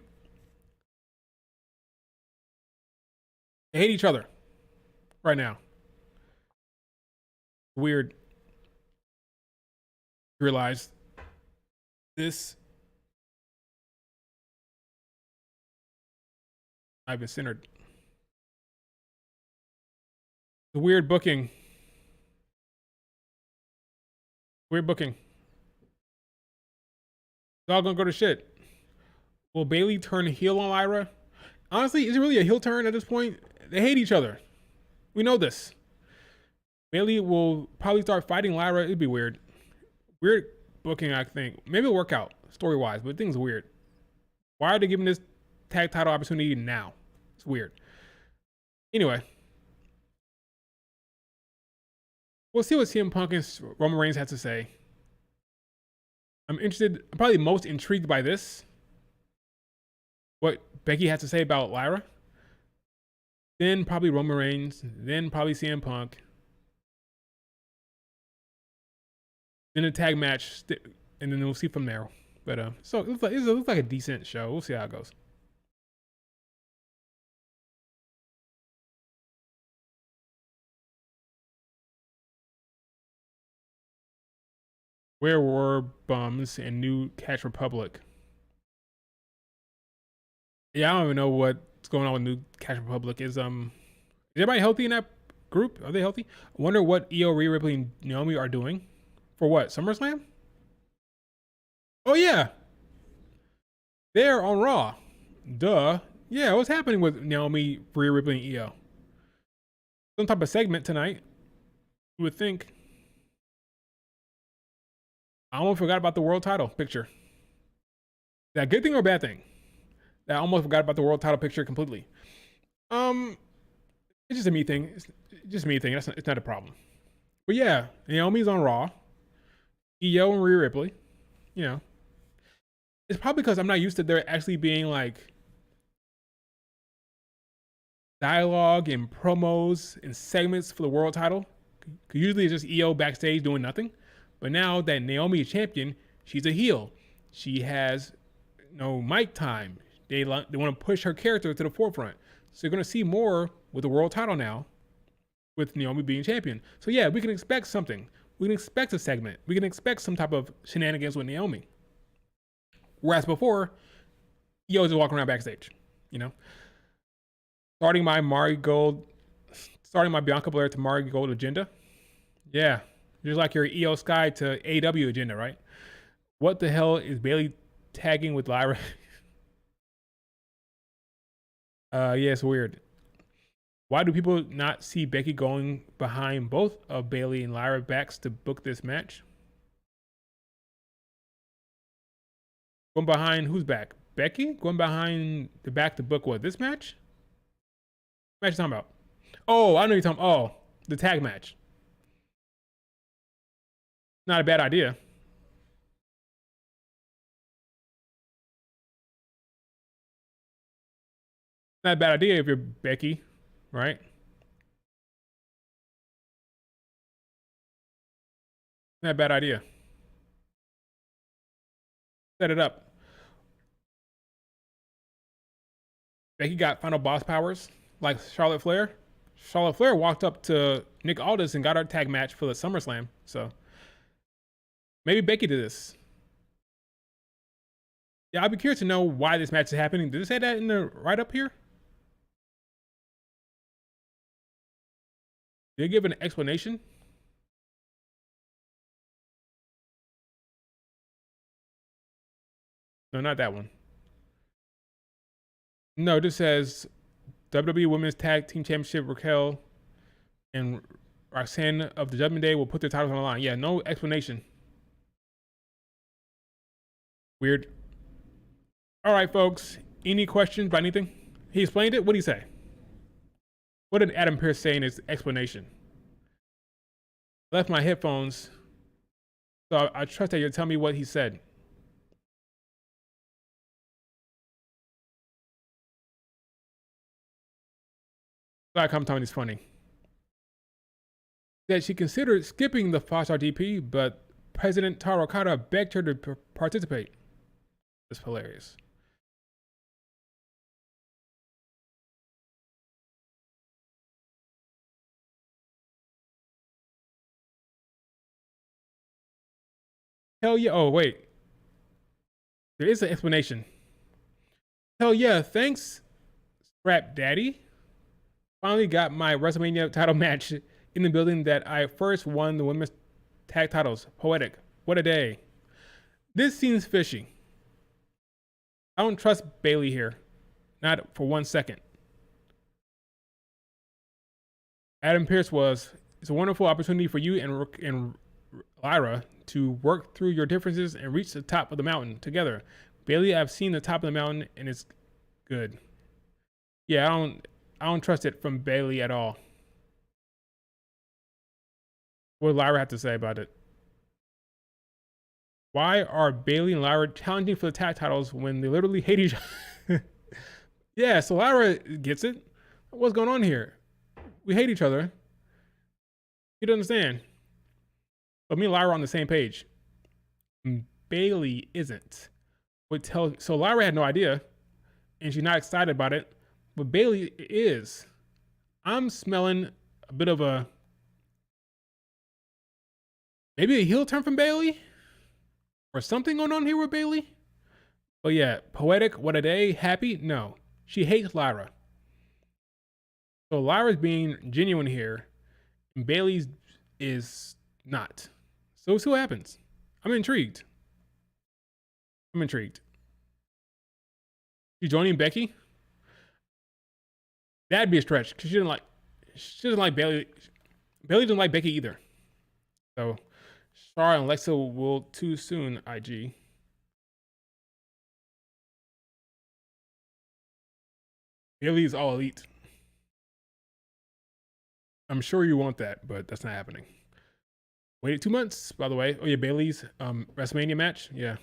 They hate each other right now. Weird. Realize this. I've been centered. The weird booking. Weird booking. It's all gonna go to shit. Will Bayley turn heel on Lyra? Honestly, is it really a heel turn at this point? They hate each other. We know this. Bayley will probably start fighting Lyra. It'd be weird. Weird booking, I think. Maybe it'll work out story-wise, but things weird. Why are they giving this tag title opportunity now? It's weird. Anyway. We'll see what CM Punk and Roman Reigns have to say. I'm probably most intrigued by this. What Becky has to say about Lyra. Then probably Roman Reigns. Then probably CM Punk. Then a tag match. And then we'll see from there. But so it looks like a decent show. We'll see how it goes. Where were Bums and New Catch Republic? Yeah, I don't even know what's going on with New Catch Republic. Is everybody healthy in that group? Are they healthy? I wonder what Io, Rhea Ripley, and Naomi are doing. For what? SummerSlam? Oh yeah. They're on Raw. Duh. Yeah, what's happening with Naomi, Rhea Ripley, and Io? Some type of segment tonight. You would think. I almost forgot about the world title picture. Is that a good thing or a bad thing? That I almost forgot about the world title picture completely. It's just a me thing. It's just me thing. It's not a problem. But yeah, Naomi's on Raw. Io and Rhea Ripley. you know, it's probably because I'm not used to there actually being like dialogue and promos and segments for the world title. Usually it's just EO backstage doing nothing. But now that Naomi is champion, she's a heel. She has no mic time. They want to push her character to the forefront. So you're going to see more with the world title now with Naomi being champion. So yeah, we can expect something. We can expect a segment. We can expect some type of shenanigans with Naomi. Whereas before, EO just walking around backstage, you know? Starting my Bianca Belair to Mari Gold agenda. Yeah, just like your EO Sky to AEW agenda, right? What the hell is Bayley tagging with Lyra? Yeah, it's weird. Why do people not see Becky going behind both of Bayley and Lyra backs to book this match? Going behind who's back? Becky? Going behind the back to book what? This match? What match you talking about? Oh, I know you're talking. Oh, the tag match. Not a bad idea. Not a bad idea if you're Becky, right? Not a bad idea. Set it up. Becky got final boss powers like Charlotte Flair. Charlotte Flair walked up to Nick Aldis and got her tag match for the SummerSlam. So maybe Becky did this. Yeah, I'd be curious to know why this match is happening. Did it say that in the write up here? Did it give an explanation? No, not that one. No, this says WWE Women's Tag Team Championship Raquel and Roxanne of the Judgment Day will put their titles on the line. Yeah, no explanation. Weird. All right, folks. Any questions about anything? He explained it. What did he say? What did Adam Pearce say in his explanation? I left my headphones, so I trust that you'll tell me what he said. Glad commentary is funny. That she considered skipping the 5-star DP, but President Taro Okada begged her to participate. It's hilarious. Hell yeah. Oh, wait. There is an explanation. Hell yeah. Thanks, Scrap Daddy. Finally got my WrestleMania title match in the building that I first won the women's tag titles. Poetic. What a day. This seems fishy. I don't trust Bayley here. Not for 1 second. Adam Pearce it's a wonderful opportunity for you and Lyra to work through your differences and reach the top of the mountain together. Bayley, I've seen the top of the mountain and it's good. Yeah, I don't trust it from Bayley at all. What does Lyra have to say about it? Why are Bayley and Lyra challenging for the tag titles when they literally hate each other? Yeah, so Lyra gets it. What's going on here? We hate each other. You don't understand. But me and Lyra are on the same page. Bayley isn't. So Lyra had no idea, and she's not excited about it. But Bayley is. I'm smelling a bit of maybe a heel turn from Bayley, or something going on here with Bayley. But yeah, poetic. What a day. Happy? No, she hates Lyra. So Lyra's being genuine here, and Bayley's is not. So we'll see what happens. I'm intrigued. You joining Becky? That'd be a stretch because she doesn't like Bayley. Bayley doesn't like Becky either. So Charlotte and Alexa will too soon. IG. Bayley's all elite. I'm sure you want that, but that's not happening. Waited 2 months, by the way. Oh yeah, Bayley's WrestleMania match. Yeah.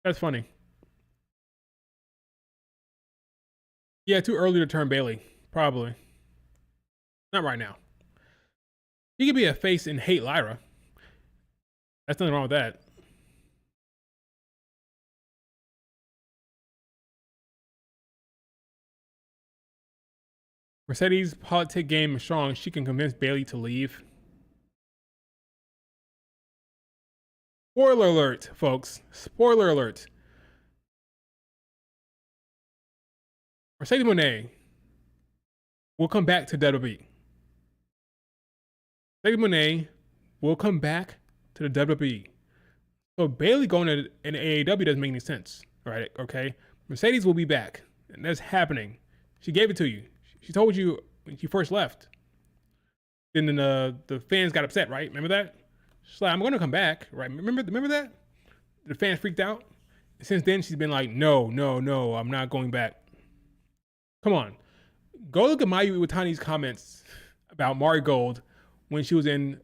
That's funny. Yeah, too early to turn Bailey. Probably. Not right now. He could be a face and hate Lyra. That's nothing wrong with that. Mercedes' politic game is strong. She can convince Bailey to leave. Spoiler alert, folks. Spoiler alert. Mercedes Moné will come back to WWE. Mercedes Moné will come back to the WWE. So Bailey going to an AEW doesn't make any sense, right? Okay. Mercedes will be back, and that's happening. She gave it to you. She told you when she first left. Then the fans got upset, right? Remember that? She's like, I'm going to come back, right? Remember that? The fans freaked out. Since then, she's been like, no, I'm not going back. Come on. Go look at Mayu Iwatani's comments about Mari Gold when she was in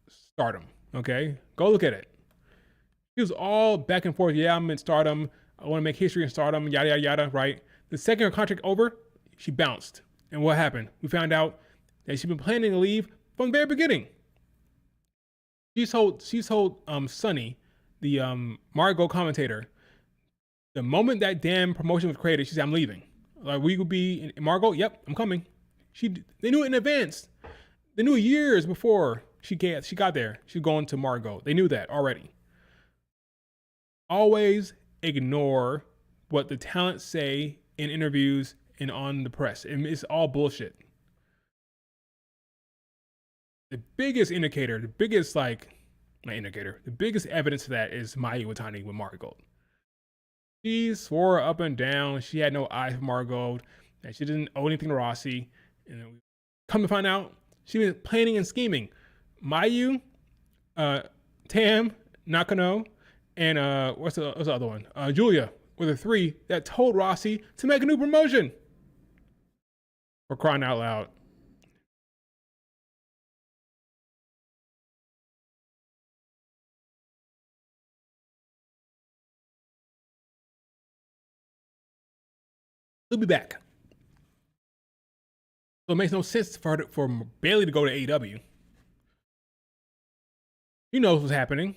Stardom, okay? Go look at it. She was all back and forth. Yeah, I'm in Stardom. I want to make history in Stardom, yada, yada, yada, right? The second her contract over, she bounced. And what happened? We found out that she'd been planning to leave from the very beginning. She told Sonny, the Margot commentator, the moment that damn promotion was created, she said, I'm leaving. Like, we would be in Margot, yep, I'm coming. They knew it in advance. They knew years before she got there. She's going to Margot. They knew that already. Always ignore what the talent say in interviews and on the press. It's all bullshit. The biggest indicator, the biggest evidence of that is Mayu Iwatani with Margot. She swore up and down she had no eyes for Margot, that she didn't owe anything to Rossi. And come to find out, she was planning and scheming. Mayu, Tam, Nakano, and what's the other one? Julia were the three that told Rossi to make a new promotion. For crying out loud. He'll be back. So it makes no sense for Bailey to go to AEW. He knows what's happening.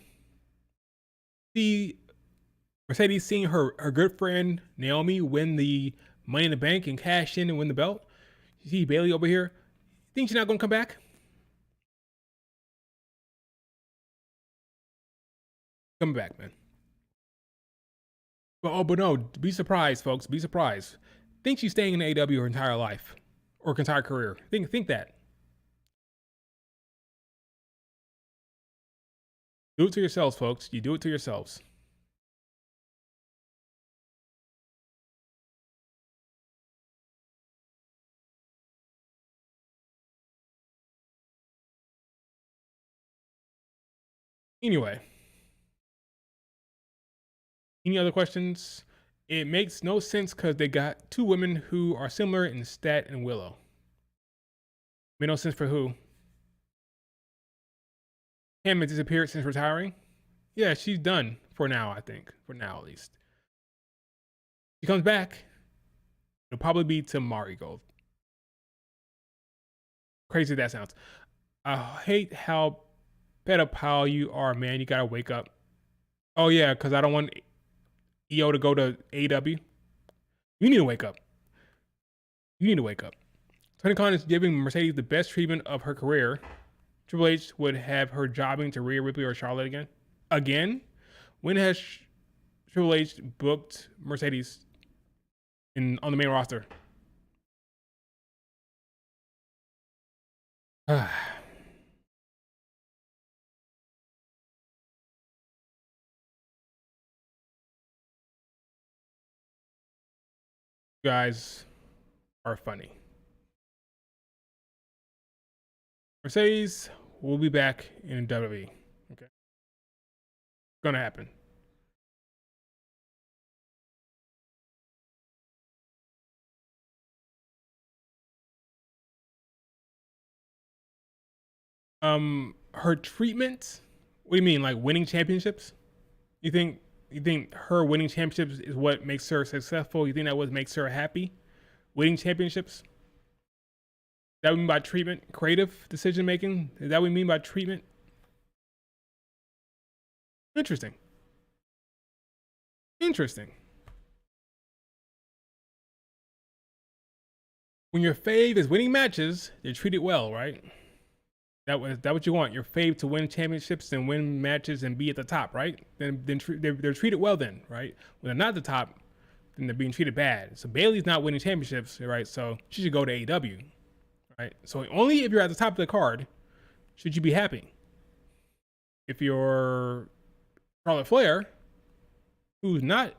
See Mercedes seeing her good friend Naomi win the Money in the Bank and cash in and win the belt. You see Bailey over here. Think she's not going to come back? Coming back, man. But no, be surprised, folks. Be surprised. Think she's staying in AEW her entire life or her entire career. Think that. Do it to yourselves, folks. You do it to yourselves. Anyway, any other questions? It makes no sense because they got two women who are similar in Stat and Willow. Made no sense for who? Pam has disappeared since retiring. Yeah, she's done for now, I think. For now, at least. She comes back. It'll probably be to Marigold. Crazy that sounds. I hate how pedophile you are, man. You gotta wake up. Oh yeah, because I don't want EO to go to AEW. You need to wake up. You need to wake up. Tony Khan is giving Mercedes the best treatment of her career. Triple H would have her jobbing to Rhea Ripley or Charlotte again. Again? When has Triple H booked Mercedes on the main roster? You guys are funny. Mercedes will be back in WWE. Okay. Gonna happen. Her treatment? What do you mean, like winning championships? You think You think her winning championships is what makes her successful? You think that what makes her happy? Winning championships? That what we mean by treatment? Creative decision making? Is that what we mean by treatment? Interesting. Interesting. When your fave is winning matches, they're treated well, right? That what you want? Your fave to win championships and win matches and be at the top, right? Then they're treated well, then, right? When they're not at the top, then they're being treated bad. So Bayley's not winning championships, right? So she should go to AEW, right? So only if you're at the top of the card should you be happy. If you're Charlotte Flair, who's not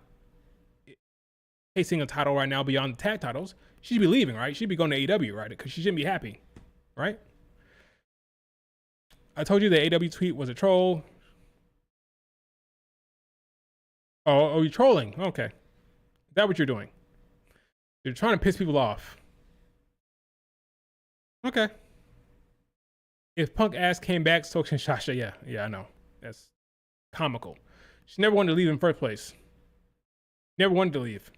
chasing a title right now beyond the tag titles, she should be leaving, right? She'd be going to AEW, right? Because she shouldn't be happy, right? I told you the AEW tweet was a troll. Oh, you're trolling? Okay. Is that what you're doing? You're trying to piss people off. Okay. If Punk ass came back, so can Sasha. Yeah, I know. That's comical. She never wanted to leave in the first place. Never wanted to leave.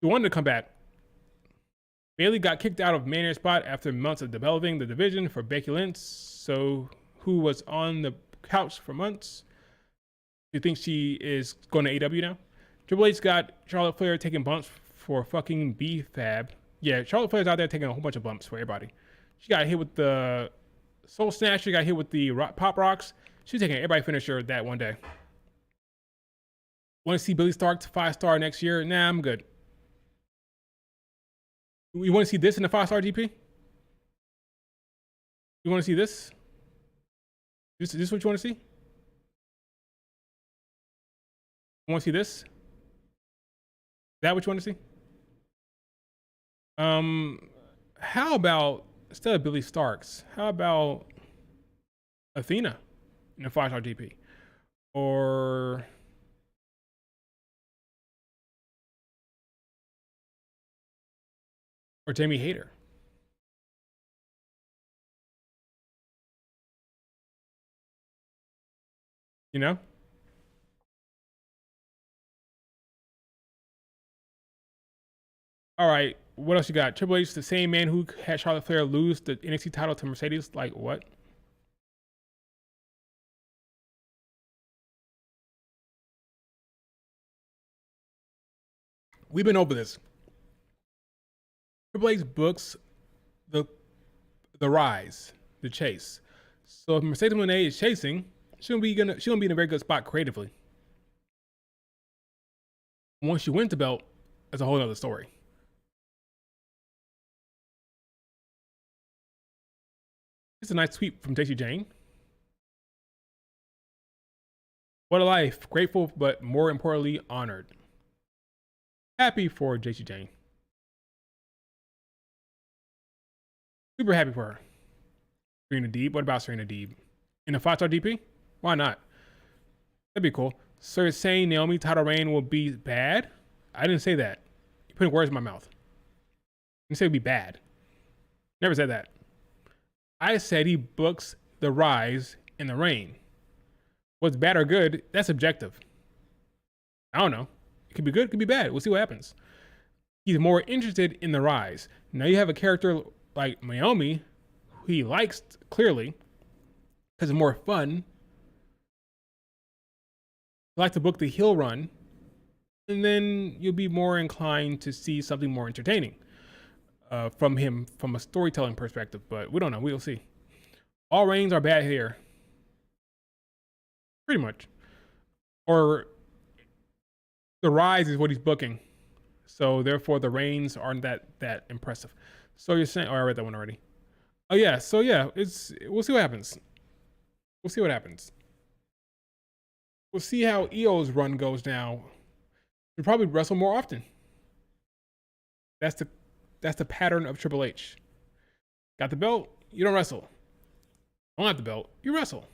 She wanted to come back. Bayley got kicked out of manager spot after months of developing the division for Becky Lynch, who was on the couch for months. Do you think she is going to AEW now? Triple H got Charlotte Flair taking bumps for fucking B-Fab. Yeah, Charlotte Flair's out there taking a whole bunch of bumps for everybody. She got hit with the Soul Snatcher, got hit with the Pop Rocks. She's taking everybody finisher that one day. Want to see Billy Stark to 5-star next year? Nah, I'm good. You want to see this in the 5-star GP? You want to see this? This what you want to see? You want to see this? Is that what you want to see? How about, instead of Billy Starks, how about Athena in the 5-star GP? Or Jamie Hayter? You know? All right, what else you got? Triple H, the same man who had Charlotte Flair lose the NXT title to Mercedes. Like, what? We've been over this. Triple H books the rise, the chase. So if Mercedes Moné is chasing, she won't be in a very good spot creatively. Once you win the belt, that's a whole other story. It's a nice tweet from Jacy Jayne. What a life. Grateful, but more importantly, honored. Happy for Jacy Jayne. Super happy for her. Serena Deeb. What about Serena Deeb? In a 5-star DP? Why not? That'd be cool. So you're saying Naomi title reign will be bad? I didn't say that. You're putting words in my mouth. I didn't say it'd be bad. Never said that. I said he books the rise and the reign. What's bad or good, that's subjective. I don't know. It could be good, it could be bad. We'll see what happens. He's more interested in the rise. Now you have a character like Naomi, who he likes clearly, because it's more fun. You like to book the heel run, and then you'll be more inclined to see something more entertaining from him from a storytelling perspective. But we don't know. We'll see. All reigns are bad here. Pretty much. Or the rise is what he's booking. So therefore the reigns aren't that impressive. So you're saying, oh, I read that one already. Oh yeah, so yeah, we'll see what happens. We'll see what happens. We'll see how EO's run goes now. He'll probably wrestle more often. That's the pattern of Triple H. Got the belt, you don't wrestle. Don't have the belt, you wrestle.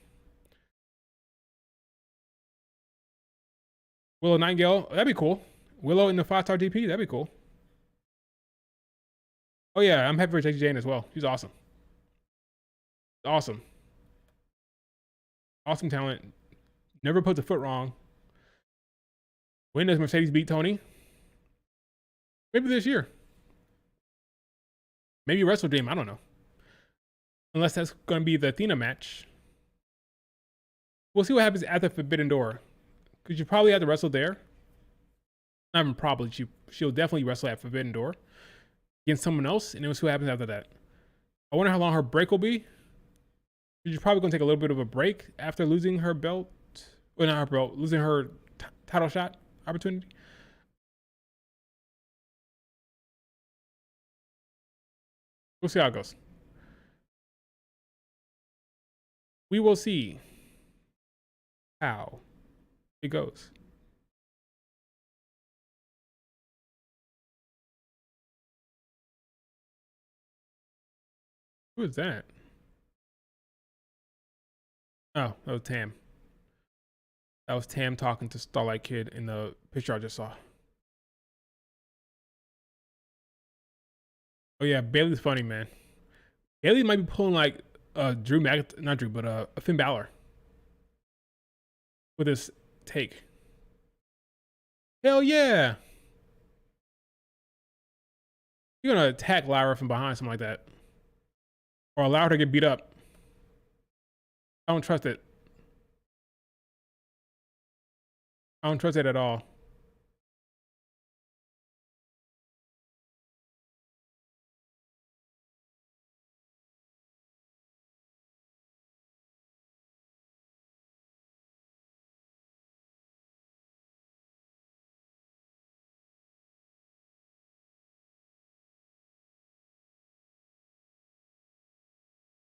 Willow Nightingale, that'd be cool. Willow in the 5-star DP, that'd be cool. Oh yeah, I'm happy for Jacy Jayne as well. She's awesome. Awesome. Awesome talent. Never put the foot wrong. When does Mercedes beat Tony? Maybe this year. Maybe Wrestle Dream. I don't know. Unless that's going to be the Athena match. We'll see what happens at the Forbidden Door. Because you probably have to wrestle there. Not even probably. She'll definitely wrestle at Forbidden Door against someone else, and then we'll see what happens after that. I wonder how long her break will be. She's probably going to take a little bit of a break after losing her belt. Well, not her belt. Losing her title shot opportunity. We'll see how it goes. We will see how it goes. Who is that? Oh, that was Tam. That was Tam talking to Starlight Kid in the picture I just saw. Oh yeah, Bailey's funny, man. Bailey might be pulling like not Drew, but Finn Balor with his take. Hell yeah! You're gonna attack Lyra from behind, something like that, or allow her to get beat up. I don't trust it. I don't trust it at all.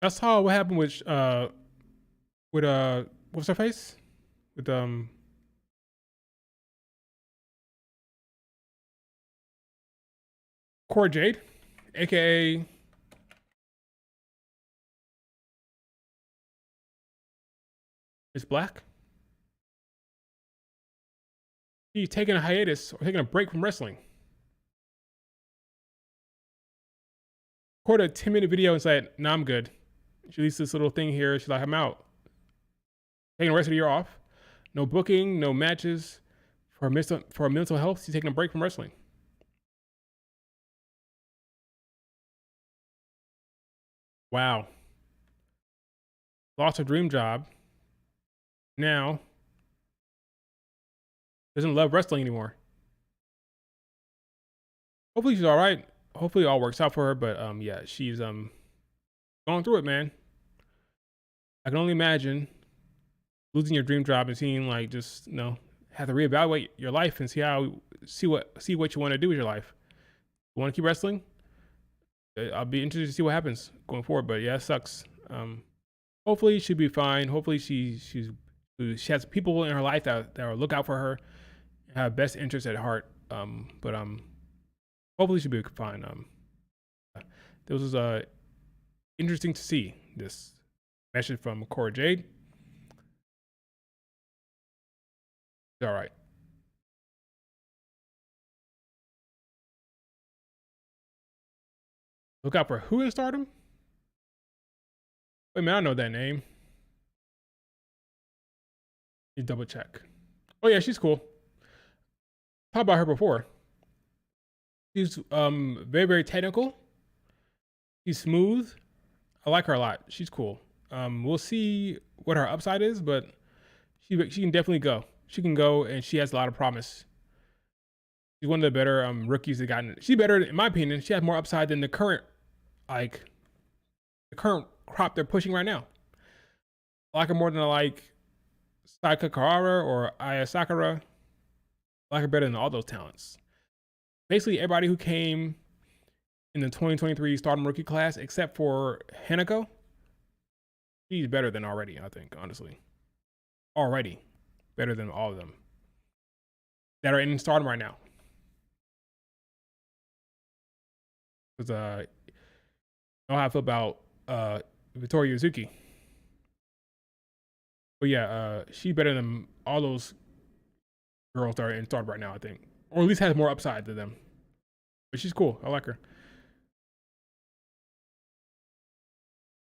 I saw what happened with what's her face? With Cora Jade, aka Miss Black. She's taking a hiatus or taking a break from wrestling. Recorded a 10-minute video and said, "Nah, I'm good." She released this little thing here. She's like, "I'm out. Taking the rest of the year off. No booking, no matches. For her mental health, she's taking a break from wrestling." Wow. Lost her dream job. Now doesn't love wrestling anymore. Hopefully she's all right. Hopefully it all works out for her. But yeah, she's going through it, man. I can only imagine losing your dream job and seeing like just have to reevaluate your life and see what you want to do with your life. You want to keep wrestling? I'll be interested to see what happens going forward. But yeah, it sucks. Hopefully she'll be fine. Hopefully she has people in her life that will look out for her, have best interest at heart. But hopefully she'll be fine. This was interesting to see this message from Cora Jade. It's all right. Look out for who in Stardom? Wait a minute, I know that name. You double check. Oh yeah, she's cool. Talked about her before. She's very, very technical. She's smooth. I like her a lot. She's cool. We'll see what her upside is, but she can definitely go. She can go, and she has a lot of promise. She's one of the better rookies that gotten. She's better, in my opinion. She has more upside than the current crop they're pushing right now. I like her more than I like Sayaka Karara or Aya Sakura. I like her better than all those talents. Basically, everybody who came in the 2023 Stardom rookie class, except for Hanako, she's better than already, I think, honestly. Already better than all of them that are in Stardom right now. Because I know how I feel about Victoria Uzuki. But yeah, she's better than all those girls that are in Stardom right now, I think. Or at least has more upside than them. But she's cool. I like her.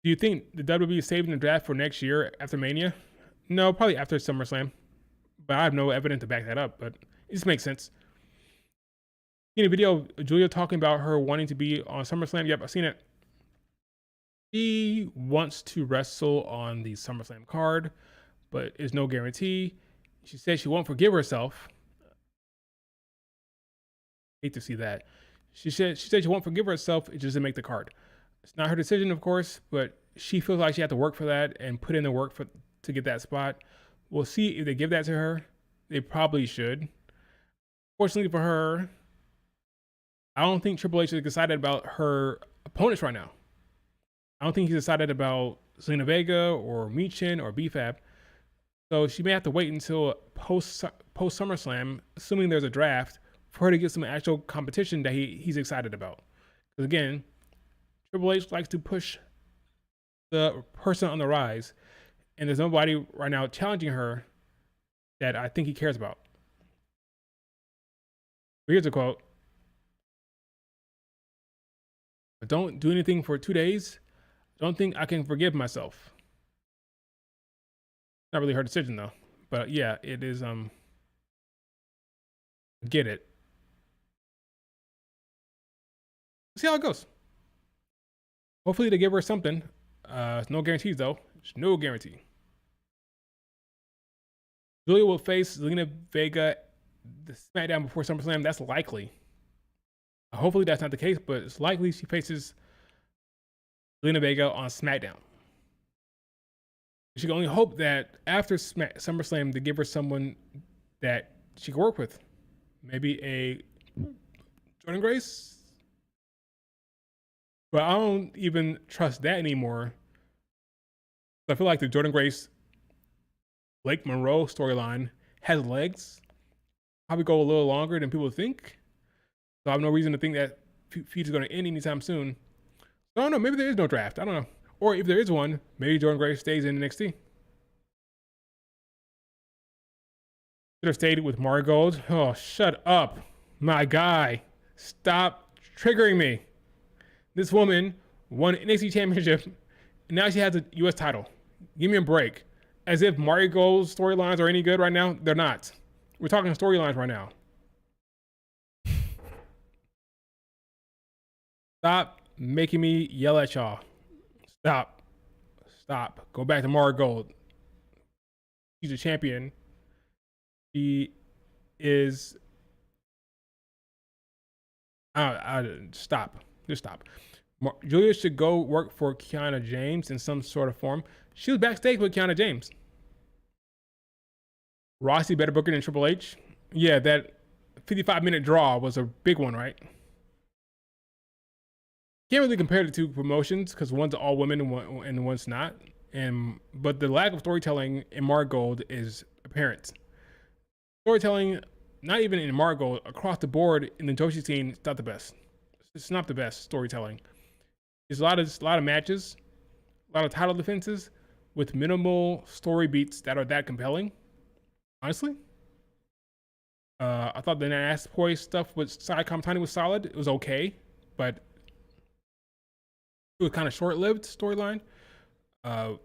Do you think the WWE is saving the draft for next year after Mania? No, probably after SummerSlam, but I have no evidence to back that up. But it just makes sense. In a video, Julia talking about her wanting to be on SummerSlam. Yep, I've seen it. She wants to wrestle on the SummerSlam card, but it's no guarantee. She said she won't forgive herself. Hate to see that. She said she won't forgive herself. It just doesn't make the card. It's not her decision, of course, but she feels like she had to work for that and put in the work to get that spot. We'll see if they give that to her. They probably should. Fortunately for her, I don't think Triple H is excited about her opponents right now. I don't think he's excited about Zelina Vega or Michin or BFAB. So she may have to wait until post SummerSlam, assuming there's a draft, for her to get some actual competition that he's excited about. Because again, Triple H likes to push the person on the rise, and there's nobody right now challenging her that I think he cares about. Here's a quote. "But don't do anything for 2 days. Don't think I can forgive myself." Not really her decision though, but yeah, it is. Get it. See how it goes. Hopefully they give her something. No guarantees though. There's no guarantee. Julia will face Zelina Vega the SmackDown before SummerSlam. That's likely. Hopefully that's not the case, but it's likely she faces Zelina Vega on SmackDown. She can only hope that after SummerSlam they give her someone that she can work with. Maybe a Jordynne Grace? But I don't even trust that anymore. I feel like the Jordynne Grace Blake Monroe storyline has legs. Probably go a little longer than people think. So I have no reason to think that feud is going to end anytime soon. So I don't know. Maybe there is no draft. I don't know. Or if there is one, maybe Jordynne Grace stays in NXT. Should have stayed with Marigold. Oh, shut up. My guy. Stop triggering me. This woman won NXT Championship, and now she has a U.S. title. Give me a break. As if Marigold's storylines are any good right now. They're not. We're talking storylines right now. Stop making me yell at y'all. Stop. Go back to Marigold. She's a champion. She is. Stop. Just stop. Julia should go work for Kiana James in some sort of form. She was backstage with Kiana James. Rossi better book it than Triple H. Yeah, that 55-minute draw was a big one, right? Can't really compare the two promotions because one's all women and one's not. But the lack of storytelling in Marigold is apparent. Storytelling, not even in Marigold, across the board in the Joshi scene, it's not the best. It's not the best storytelling. There's a lot of matches, a lot of title defenses with minimal story beats that are that compelling. Honestly, I thought the Naspoi stuff with Sai Kamatani was solid. It was okay, but it was kind of short-lived storyline. What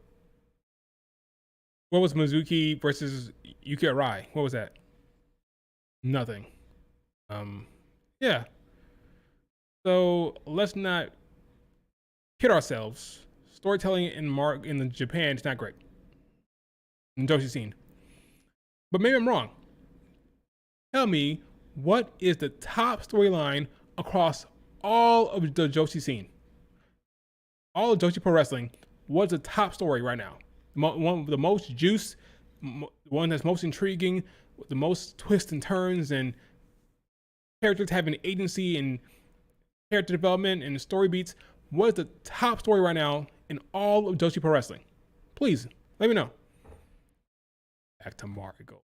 was Mizuki versus Yuki Arai? What was that? Nothing. Yeah. So let's not kid ourselves. Storytelling in the Japan is not great. In the Joshi scene. But maybe I'm wrong. Tell me, what is the top storyline across all of the Joshi scene? All of Joshi Pro Wrestling, what's the top story right now? One with the most juice, one that's most intriguing, with the most twists and turns, and characters having agency and character development and story beats. What is the top story right now in all of Joshi Pro Wrestling? Please, let me know. Back to Marigold.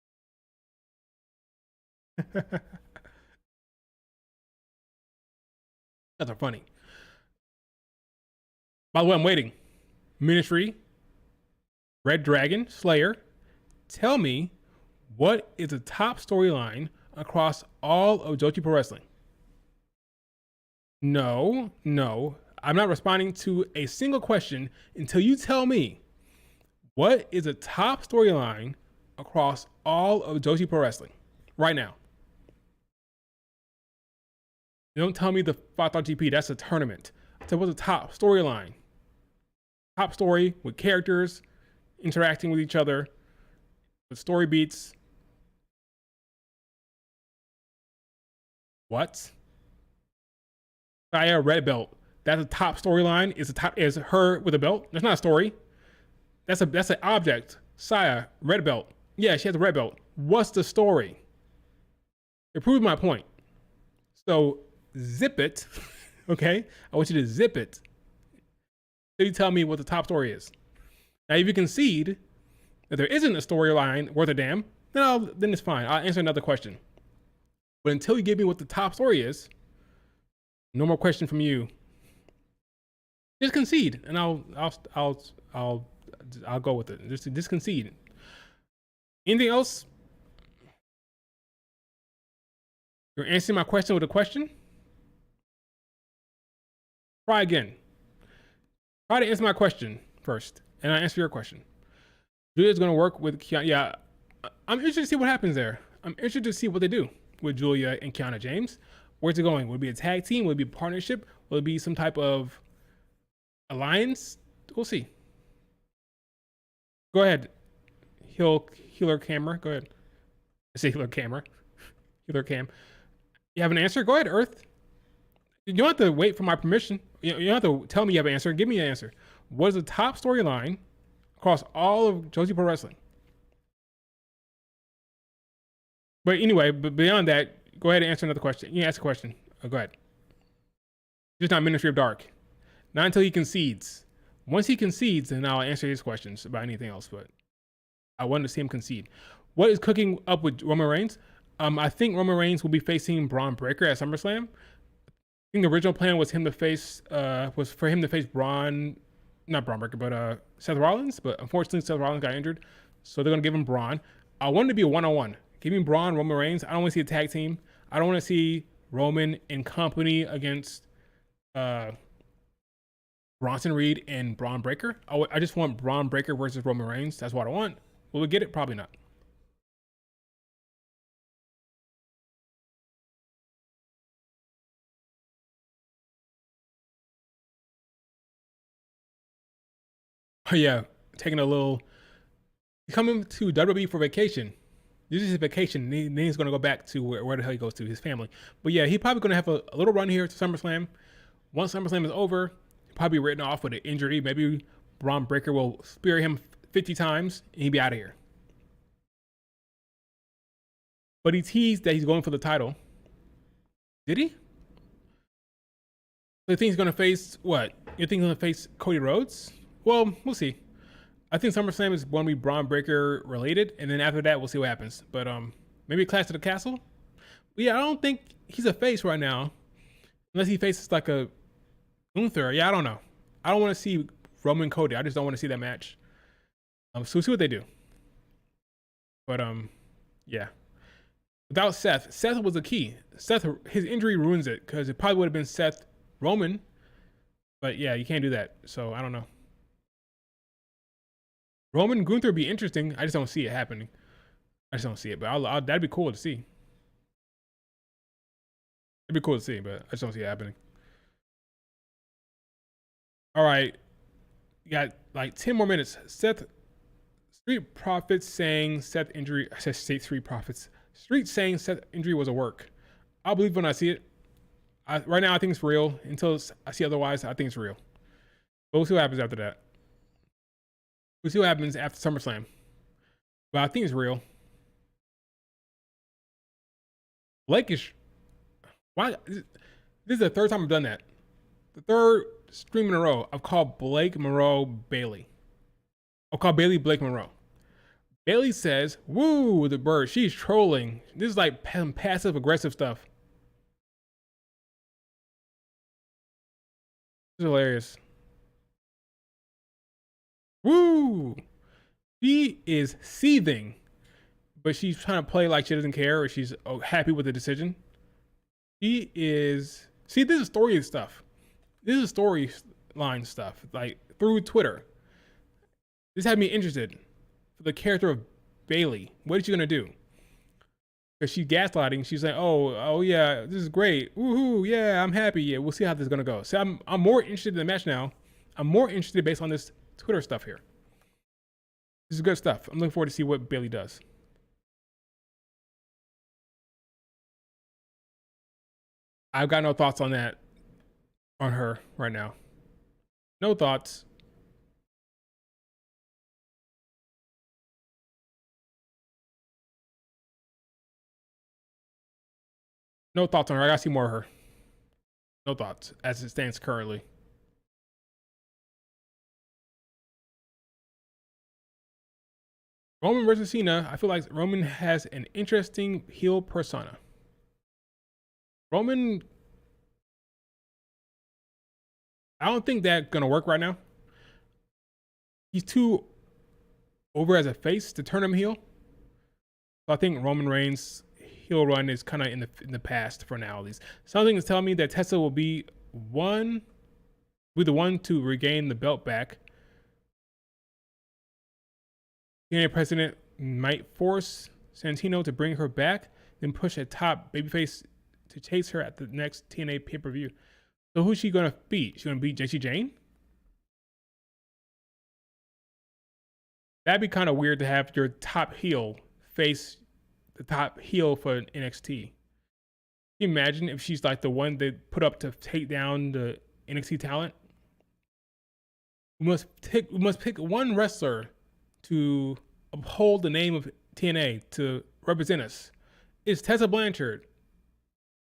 That's funny. By the way, I'm waiting. Ministry, Red Dragon, Slayer. Tell me, what is the top storyline across all of Joshi Pro Wrestling? No. I'm not responding to a single question until you tell me What is the top storyline across all of Joshi Pro Wrestling right now? Don't tell me the 5-star GP. That's a tournament. So what's the top storyline? Top story with characters interacting with each other, with story beats. What? Saya red belt. That's a top storyline. Is her with a belt? That's not a story. That's an object. Saya red belt. Yeah, she has a red belt. What's the story? It proves my point. So zip it. Okay, I want you to zip it. So you tell me what the top story is. Now, if you concede that there isn't a storyline worth a damn, then it's fine. I'll answer another question. But until you give me what the top story is, no more question from you. Just concede, and I'll go with it. Just concede. Anything else? You're answering my question with a question? Try again. Try to answer my question first, and I'll answer your question. Julia's going to work with Kiana. Yeah, I'm interested to see what happens there. I'm interested to see what they do with Julia and Kiana James. Where's it going? Will it be a tag team? Will it be a partnership? Will it be some type of alliance? We'll see. Go ahead. Healer camera. Go ahead. I say healer camera. Healer cam. You have an answer? Go ahead, Earth. You don't have to wait for my permission. You don't have to tell me you have an answer. Give me an answer. What is the top storyline across all of Joshi Pro Wrestling? But anyway, but beyond that, go ahead and answer another question. You can ask a question. Go ahead. Just not Ministry of Dark. Not until he concedes. Once he concedes, then I'll answer his questions about anything else. But I wanted to see him concede. What is cooking up with Roman Reigns? I think Roman Reigns will be facing Braun Breaker at SummerSlam. I think the original plan was for him to face not Braun Breaker, but Seth Rollins. But unfortunately, Seth Rollins got injured, so they're gonna give him Braun. I want it to be a one-on-one. Give me Braun, Roman Reigns. I don't want to see a tag team. I don't want to see Roman in company against Bronson Reed and Braun Breaker. I just want Braun Breaker versus Roman Reigns. That's what I want. Will we get it? Probably not. Oh yeah, taking a little, coming to WWE for vacation. This is his vacation. Then he's going to go back to where the hell he goes to, his family. But yeah, he's probably going to have a little run here to SummerSlam. Once SummerSlam is over, he'll probably be written off with an injury. Maybe Braun Breaker will spear him 50 times and he'll be out of here. But he teased that he's going for the title. Did he? So you think he's going to face what? You think he's going to face Cody Rhodes? Well, we'll see. I think SummerSlam is going to be Braun Breaker related, and then after that, we'll see what happens. But maybe Clash of the Castle. But yeah, I don't think he's a face right now, unless he faces like a Gunther. Yeah, I don't know. I don't want to see Roman Cody. I just don't want to see that match. So we'll see what they do. But yeah. Without Seth was the key. His injury ruins it because it probably would have been Seth Roman. But yeah, you can't do that. So I don't know. Roman Gunther would be interesting. I just don't see it happening. I just don't see it. But that'd be cool to see. It'd be cool to see, but I just don't see it happening. All right. You got like 10 more minutes. Street Profits saying Seth injury. I said Street Profits. Street saying Seth injury was a work. I'll believe when I see it. Right now, I think it's real. Until I see otherwise, I think it's real. But we'll see what happens after that. We'll see what happens after SummerSlam. But I think it's real. Blake is... Why? This is the third time I've done that. The third stream in a row, I've called Blake Monroe Bailey. I'll call Bailey Blake Monroe. Bailey says, woo, the bird. She's trolling. This is like passive aggressive stuff. This is hilarious. Woo! She is seething, but she's trying to play like she doesn't care or she's happy with the decision. She is... See, this is story stuff. This is storyline stuff, like through Twitter. This had me interested for the character of Bayley. What is she gonna do? Because she's gaslighting. She's like, oh yeah, this is great. Woohoo, yeah, I'm happy. Yeah, we'll see how this is gonna go. So I'm more interested in the match now. I'm more interested based on this Twitter stuff here. This is good stuff. I'm looking forward to see what Bayley does. I've got no thoughts on that, on her right now. No thoughts. No thoughts on her. I gotta see more of her. No thoughts as it stands currently. Roman versus Cena. I feel like Roman has an interesting heel persona. Roman, I don't think that's gonna work right now. He's too over as a face to turn him heel. So I think Roman Reigns' heel run is kind of in the past for now, at least. Something is telling me that Tessa will be the one to regain the belt back. TNA president might force Santino to bring her back, then push a top babyface to chase her at the next TNA pay-per-view. So who's she gonna beat? She's gonna beat Jacy Jayne? That'd be kind of weird to have your top heel face the top heel for NXT. Can you imagine if she's like the one that put up to take down the NXT talent? We must pick one wrestler to uphold the name of TNA to represent us. It's Tessa Blanchard.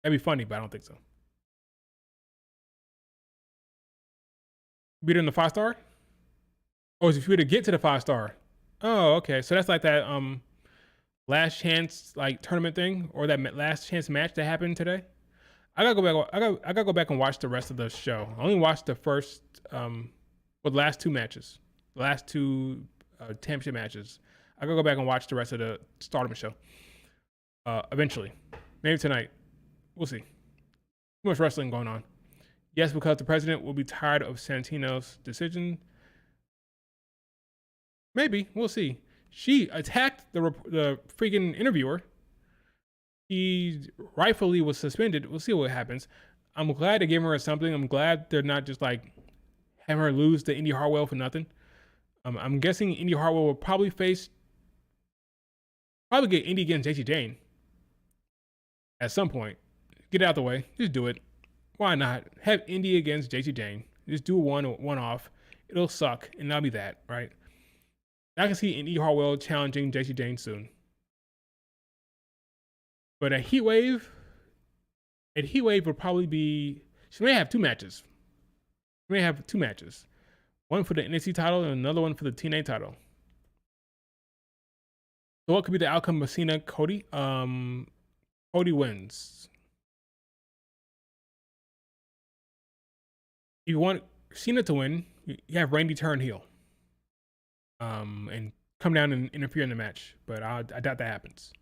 That'd be funny, but I don't think so. Beat her in the 5-star? Or is it for you to get to the 5-star? Oh, okay. So that's like that last chance like tournament thing, or that last chance match that happened today. I gotta go back. I gotta go back and watch the rest of the show. I only watched the first, the last two matches, the last two championship matches. I gotta go back and watch the rest of the Stardom show. Eventually, maybe tonight. We'll see. Too much wrestling going on. Yes, because the president will be tired of Santino's decision. Maybe we'll see. She attacked the freaking interviewer. He rightfully was suspended. We'll see what happens. I'm glad they gave her something. I'm glad they're not just like having her lose to Indy Hartwell for nothing. I'm guessing Indy Hartwell will probably get Indy against Jacy Jayne at some point. Get it out the way. Just do it. Why not? Have Indy against Jacy Jayne. Just do one off. It'll suck, and that'll be that, right? I can see Indy Hartwell challenging Jacy Jayne soon. But a Heat Wave would probably be. She may have two matches. One for the NXT title and another one for the TNA title. So what could be the outcome of Cena Cody? Cody wins. If you want Cena to win, you have Randy turn heel. And come down and interfere in the match. But I doubt that happens.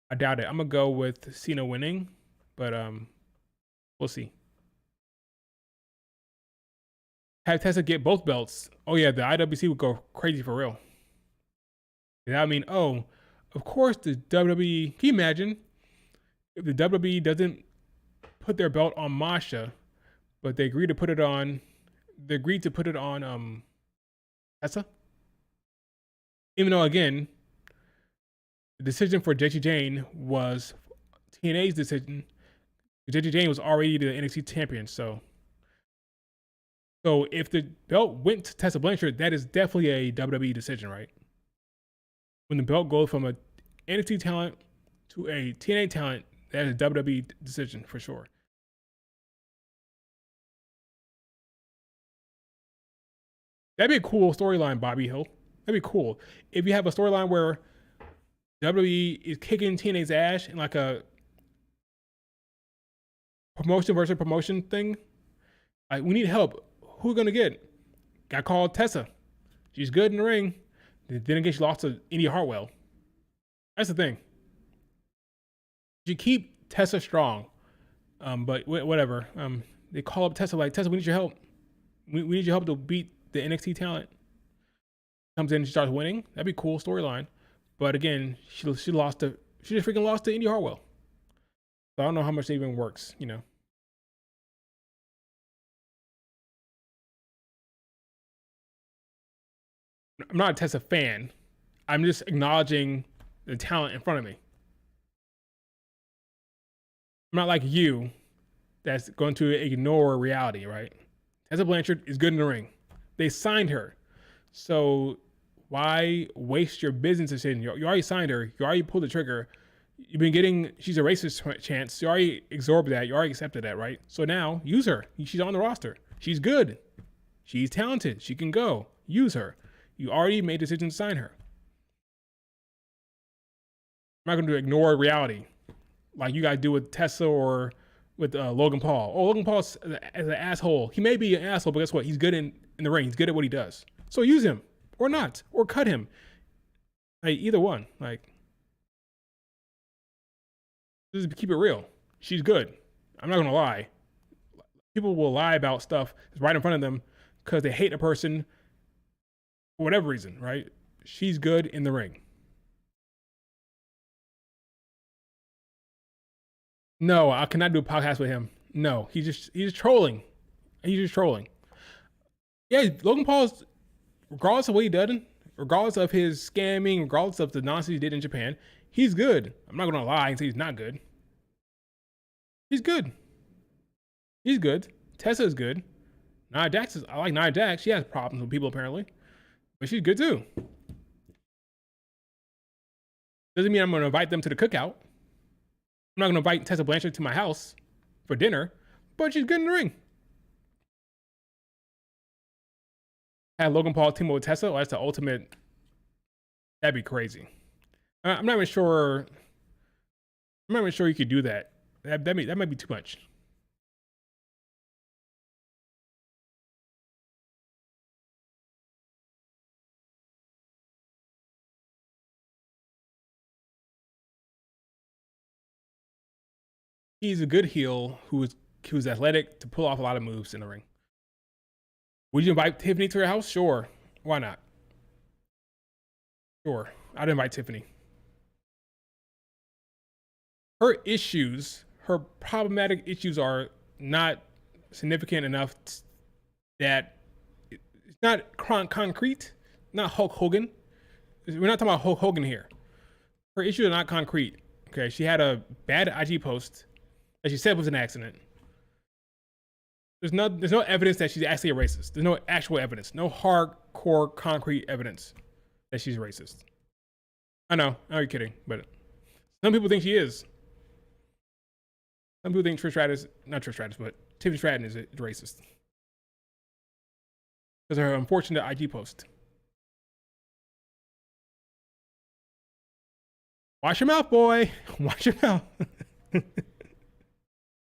I doubt it. I'm gonna go with Cena winning, but we'll see. Have Tessa get both belts. Oh yeah, the IWC would go crazy for real. And I mean, of course the WWE. Can you imagine if the WWE doesn't put their belt on Masha, but they agreed to put it on? They agreed to put it on Tessa. Even though, again, the decision for Jacy Jayne was TNA's decision. Jacy Jayne was already the NXT champion, so if the belt went to Tessa Blanchard, that is definitely a WWE decision, right? When the belt goes from a NXT talent to a TNA talent, that is a WWE decision for sure. That'd be a cool storyline, Bobby Hill. That'd be cool. If you have a storyline where WWE is kicking TNA's ass in like a promotion versus promotion thing. Like, we need help. Who are we gonna get? Got called Tessa. She's good in the ring. Then again, she lost to Indy Hartwell. That's the thing. You keep Tessa strong. But whatever. They call up Tessa like, Tessa, we need your help. We need your help to beat the NXT talent. Comes in, she starts winning. That'd be a cool storyline. But again, she just freaking lost to Indy Hartwell. So I don't know how much it even works, you know. I'm not a Tessa fan. I'm just acknowledging the talent in front of me. I'm not like you that's going to ignore reality, right? Tessa Blanchard is good in the ring. They signed her. So why waste your business decision? You already signed her. You already pulled the trigger. You've been getting, she's a racist chance. You already absorbed that. You already accepted that, right? So now use her. She's on the roster. She's good. She's talented. She can go. Use her. You already made a decision to sign her. I'm not going to ignore reality like you guys do with Tessa or with Logan Paul. Oh, Logan Paul is an asshole. He may be an asshole, but guess what? He's good in the ring. He's good at what he does. So use him or not, or cut him. Like, either one. Like, just keep it real. She's good. I'm not going to lie. People will lie about stuff that's right in front of them because they hate a person for whatever reason, right? She's good in the ring. No, I cannot do a podcast with him. No, he's just trolling. He's just trolling. Yeah, Logan Paul's, regardless of what he did, regardless of his scamming, regardless of the nonsense he did in Japan, he's good. I'm not gonna lie and say he's not good. He's good. He's good. Tessa is good. Nia Jax is, I like Nia Jax. She has problems with people apparently, but she's good too. Doesn't mean I'm gonna invite them to the cookout. I'm not going to invite Tessa Blanchard to my house for dinner, but she's good in the ring. Have Logan Paul team up with Tessa? Oh, that's the ultimate. That'd be crazy. I'm not even sure. I'm not even sure you could do that. That might be too much. He's a good heel who's athletic to pull off a lot of moves in the ring. Would you invite Tiffany to your house? Sure. Why not? Sure. I'd invite Tiffany. Her issues, her problematic issues are not significant enough that it's not concrete, not Hulk Hogan. We're not talking about Hulk Hogan here. Her issues are not concrete. Okay, she had a bad IG post that she said was an accident. There's no evidence that she's actually a racist. There's no actual evidence. No hardcore concrete evidence that she's racist. I know you're kidding, but some people think she is. Some people think not Trish Stratus, but Tiffany Stratton is racist. Because of her unfortunate IG post. Wash your mouth, boy. Wash your mouth.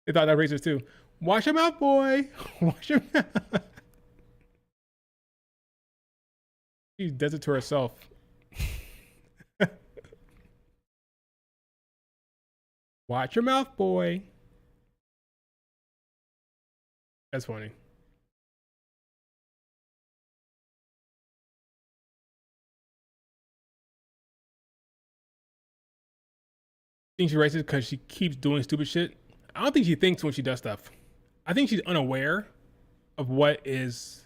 They thought that racist too. Wash your mouth, boy. Wash your mouth. She does it to herself. Watch your mouth, boy. That's funny. I think she's racist because she keeps doing stupid shit. I don't think she thinks when she does stuff. I think she's unaware of what is.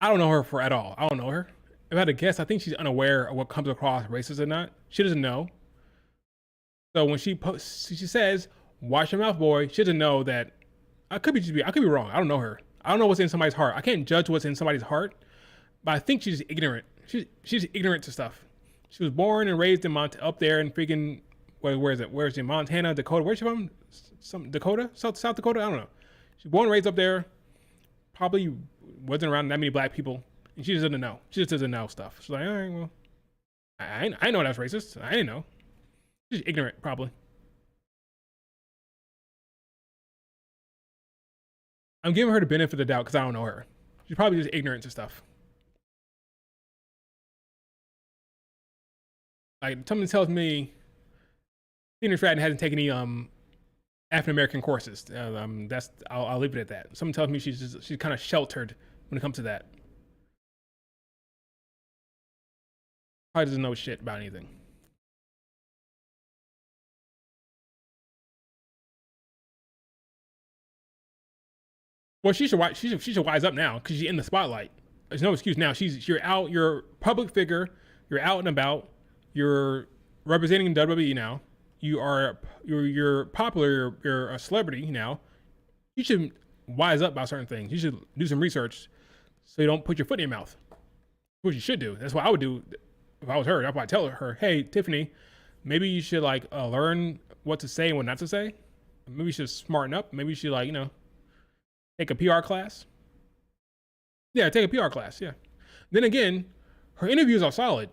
I don't know her at all. I don't know her. If I had to guess, I think she's unaware of what comes across racist or not. She doesn't know. So when she says, "Watch your mouth, boy," she doesn't know that. I could be wrong. I don't know her. I don't know what's in somebody's heart. I can't judge what's in somebody's heart, but I think she's ignorant. She's ignorant to stuff. She was born and raised in up there in freaking where is it? Where's she? Montana, Dakota? Where's she from? Some Dakota, South Dakota. I don't know. She's born and raised up there. Probably wasn't around that many black people, and she just doesn't know. She just doesn't know stuff. She's like, all right, well, I know that's racist. I didn't know. She's ignorant, probably. I'm giving her the benefit of the doubt because I don't know her. She's probably just ignorant to stuff. Like, someone tells me Tina Stratton hasn't taken any African American courses. I'll leave it at that. Someone tells me she's kind of sheltered when it comes to that. Probably doesn't know shit about anything. Well, she should wise up now because she's in the spotlight. There's no excuse now. You're out. You're a public figure. You're out and about. You're representing WWE now. You're popular. You're a celebrity now. You should wise up about certain things. You should do some research so you don't put your foot in your mouth. What you should do. That's what I would do if I was her. I'd probably tell her, "Hey, Tiffany, maybe you should learn what to say and what not to say. Maybe you should smarten up. Maybe you should take a PR class. Yeah, take a PR class. Yeah. Then again, her interviews are solid.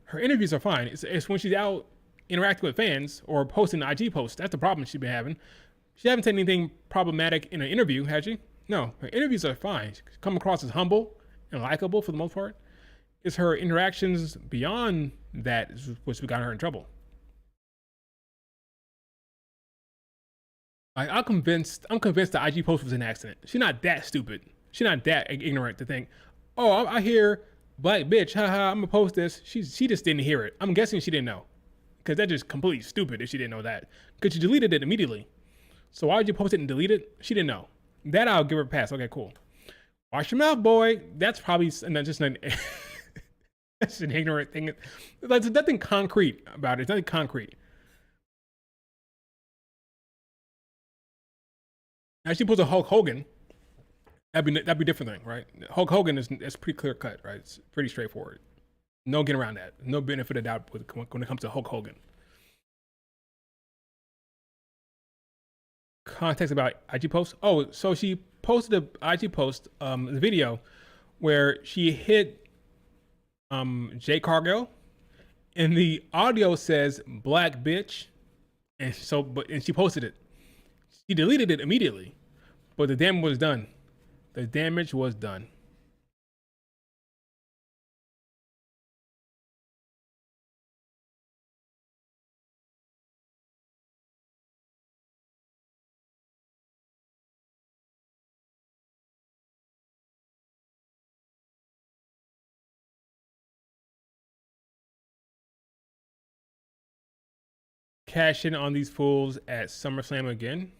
Her interviews are fine. It's when she's out interacting with fans or posting IG posts. That's the problem she's been having. She hasn't said anything problematic in an interview, has she? No, her interviews are fine. She come across as humble and likable for the most part. It's her interactions beyond that which got her in trouble. I'm convinced the IG post was an accident. She's not that stupid. She's not that ignorant to think, oh, I hear black bitch, haha, I'm gonna post this. She just didn't hear it. I'm guessing she didn't know, because that's just completely stupid if she didn't know that. Because she deleted it immediately. So why would you post it and delete it? She didn't know. That I'll give her a pass. Okay, cool. Wash your mouth, boy. That's probably just an that's an ignorant thing. There's nothing concrete about it. It's nothing concrete. Actually, put a Hulk Hogan. That'd be different thing, right? Hulk Hogan is pretty clear cut, right? It's pretty straightforward. No getting around that. No benefit of doubt when it comes to Hulk Hogan. Context about IG post. Oh, so she posted a IG post, the video where she hit Jay Cargill, and the audio says "black bitch," and she posted it. She deleted it immediately, but the damage was done. The damage was done. Cash in on these fools at SummerSlam again.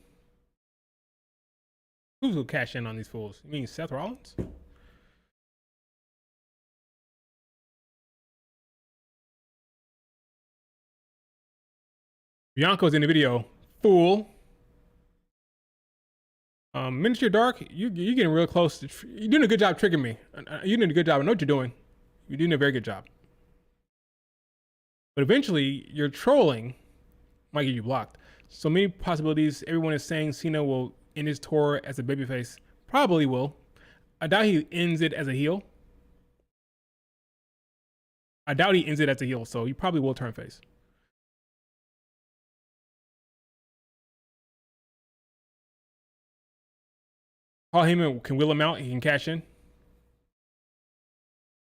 Who's will cash in on these fools? You mean Seth Rollins? Bianco's in the video. Fool. Ministry of Dark, you're getting real close. You're doing a good job tricking me. You're doing a good job. I know what you're doing. You're doing a very good job. But eventually, your trolling might get you blocked. So many possibilities. Everyone is saying Cena will end his tour as a babyface. Probably will. I doubt he ends it as a heel. I doubt he ends it as a heel, so he probably will turn face. Paul Heyman can wheel him out. He can cash in.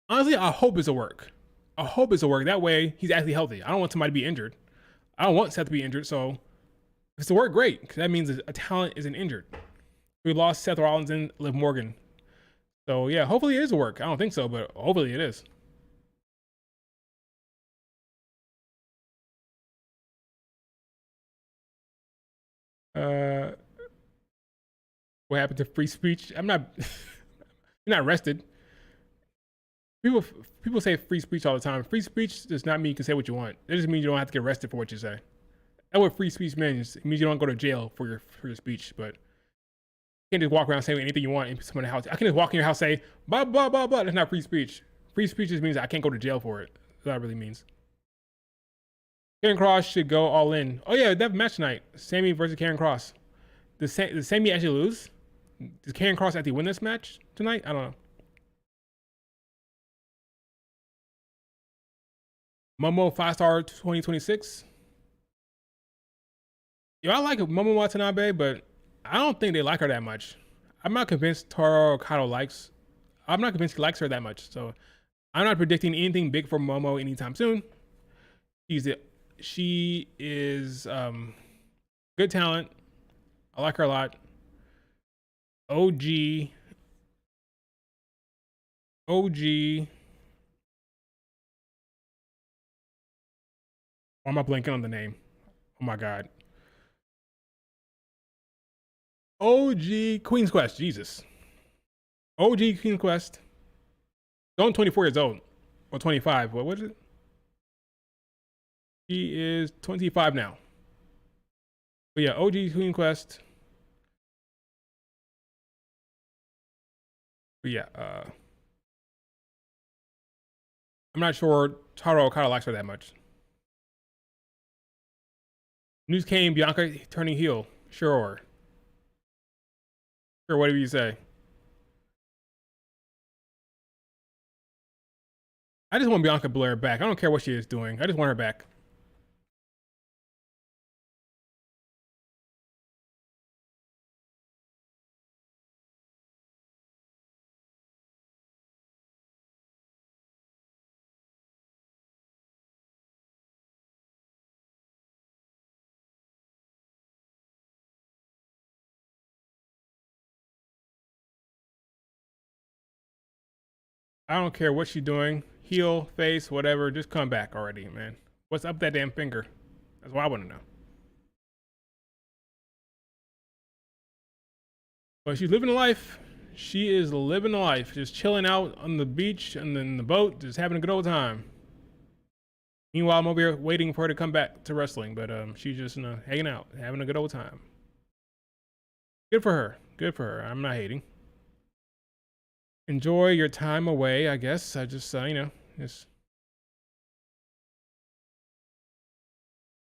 Honestly, I hope it's a work. I hope it's a work. That way, he's actually healthy. I don't want somebody to be injured. I don't want Seth to be injured. So if it's a work, great. Because that means a talent isn't injured. We lost Seth Rollins and Liv Morgan. So yeah, hopefully it is a work. I don't think so, but hopefully it is. What happened to free speech? I'm not. You're not arrested. People say free speech all the time. Free speech does not mean you can say what you want. It just means you don't have to get arrested for what you say. That's what free speech means. It means you don't go to jail for your speech. But you can't just walk around saying anything you want in someone's house. I can just walk in your house and say blah blah blah blah. That's not free speech. Free speech just means I can't go to jail for it. That's what it really means. Karen Cross should go all in. Oh yeah, that match tonight. Sammy versus Karen Cross. Does Sammy actually lose? Does Karen Cross actually win this match tonight? I don't know. Momo 5-star 2026. Yo, I like Momo Watanabe, but I don't think they like her that much. I'm not convinced Toro Okada likes. I'm not convinced he likes her that much. So I'm not predicting anything big for Momo anytime soon. She is good talent. I like her a lot. OG. Why am I blanking on the name? Oh my god. OG Queen's Quest. Jesus. OG Queen's Quest. Only 24 years old. Or 25. What is it? He is 25 now. But yeah, OG Queen Quest. But yeah, I'm not sure Taro kind of likes her that much. News came, Bianca turning heel. Sure. Sure, whatever you say. I just want Bianca Belair back. I don't care what she is doing. I just want her back. I don't care what she's doing. Heel, face, whatever. Just come back already, man. What's up that damn finger? That's what I want to know. But she's living a life. She is living a life. Just chilling out on the beach and then the boat, just having a good old time. Meanwhile, I'm over here waiting for her to come back to wrestling, but she's just hanging out, having a good old time. Good for her. Good for her. I'm not hating. Enjoy your time away, I guess. I just, just.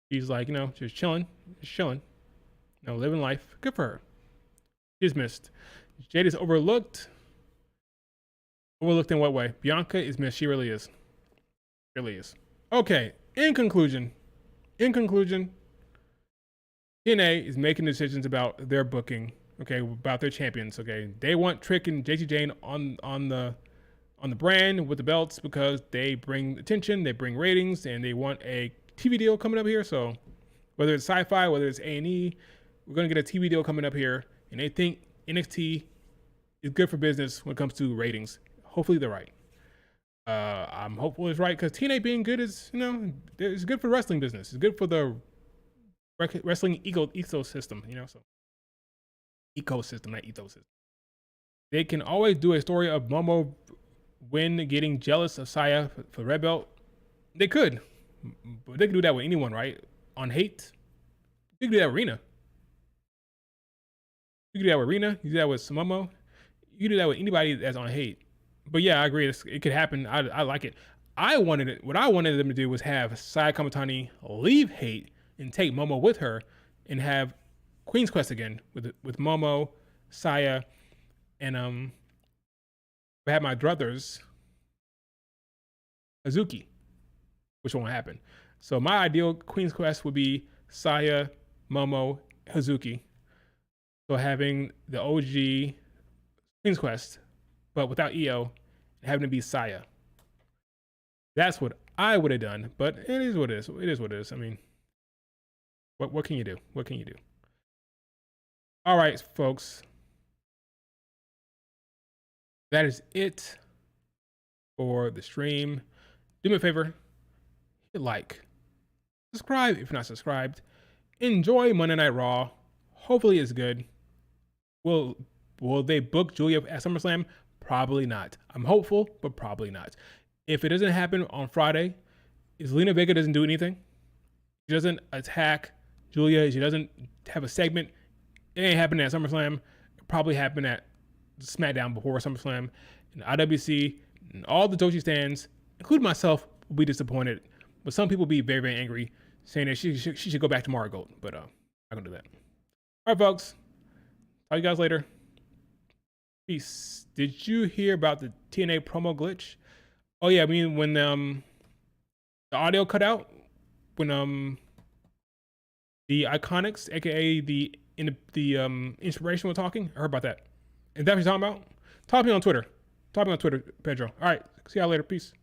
She's like, just chilling, living life. Good for her. She's missed. Jade is overlooked. Overlooked in what way? Bianca is missed. She really is. Really is. Okay. In conclusion, TNA is making decisions about their booking. Okay, about their champions. Okay, they want Trick and Jacy Jayne on the brand with the belts because they bring attention, they bring ratings, and they want a TV deal coming up here. So whether it's Sci-Fi, whether it's A&E, we're gonna get a TV deal coming up here, and they think NXT is good for business when it comes to ratings. Hopefully they're right. I'm hopeful it's right because TNA being good is it's good for wrestling business. It's good for the wrestling ecosystem. So ecosystem, not ecosystem. They can always do a story of Momo when getting jealous of Saya for red belt. They could, but they could do that with anyone, right? On hate, you can do that with Rena. You can do that with Rena. You can do that with Momo. You can do that with anybody that's on hate. But yeah, I agree. It could happen. I like it. What I wanted them to do was have Saya Kamatani leave hate and take Momo with her, and have Queen's Quest again with Momo, Saya, and I had my brothers Hazuki, which won't happen. So my ideal Queen's Quest would be Saya, Momo, Hazuki. So having the OG Queen's Quest, but without EO, and having to be Saya. That's what I would have done, but it is what it is. It is what it is. I mean, what can you do? What can you do? All right, folks. That is it for the stream. Do me a favor, hit like, subscribe if you're not subscribed. Enjoy Monday Night Raw. Hopefully it's good. Will they book Julia at SummerSlam? Probably not. I'm hopeful, but probably not. If it doesn't happen on Friday, if Zelina Vega doesn't do anything, she doesn't attack Julia, she doesn't have a segment, it ain't happening at SummerSlam. It probably happened at SmackDown before SummerSlam. And IWC and all the Joshi stands, including myself, will be disappointed. But some people will be very, very angry, saying that she should go back to Marigold. But I'm not going to do that. All right, folks. Talk to you guys later. Peace. Did you hear about the TNA promo glitch? Oh, yeah. I mean, when the audio cut out, when the Iconics, a.k.a. the Inspiration, were talking, I heard about that. Is that what you're talking about? Talk to me on Twitter. Pedro. All right. See y'all later. Peace.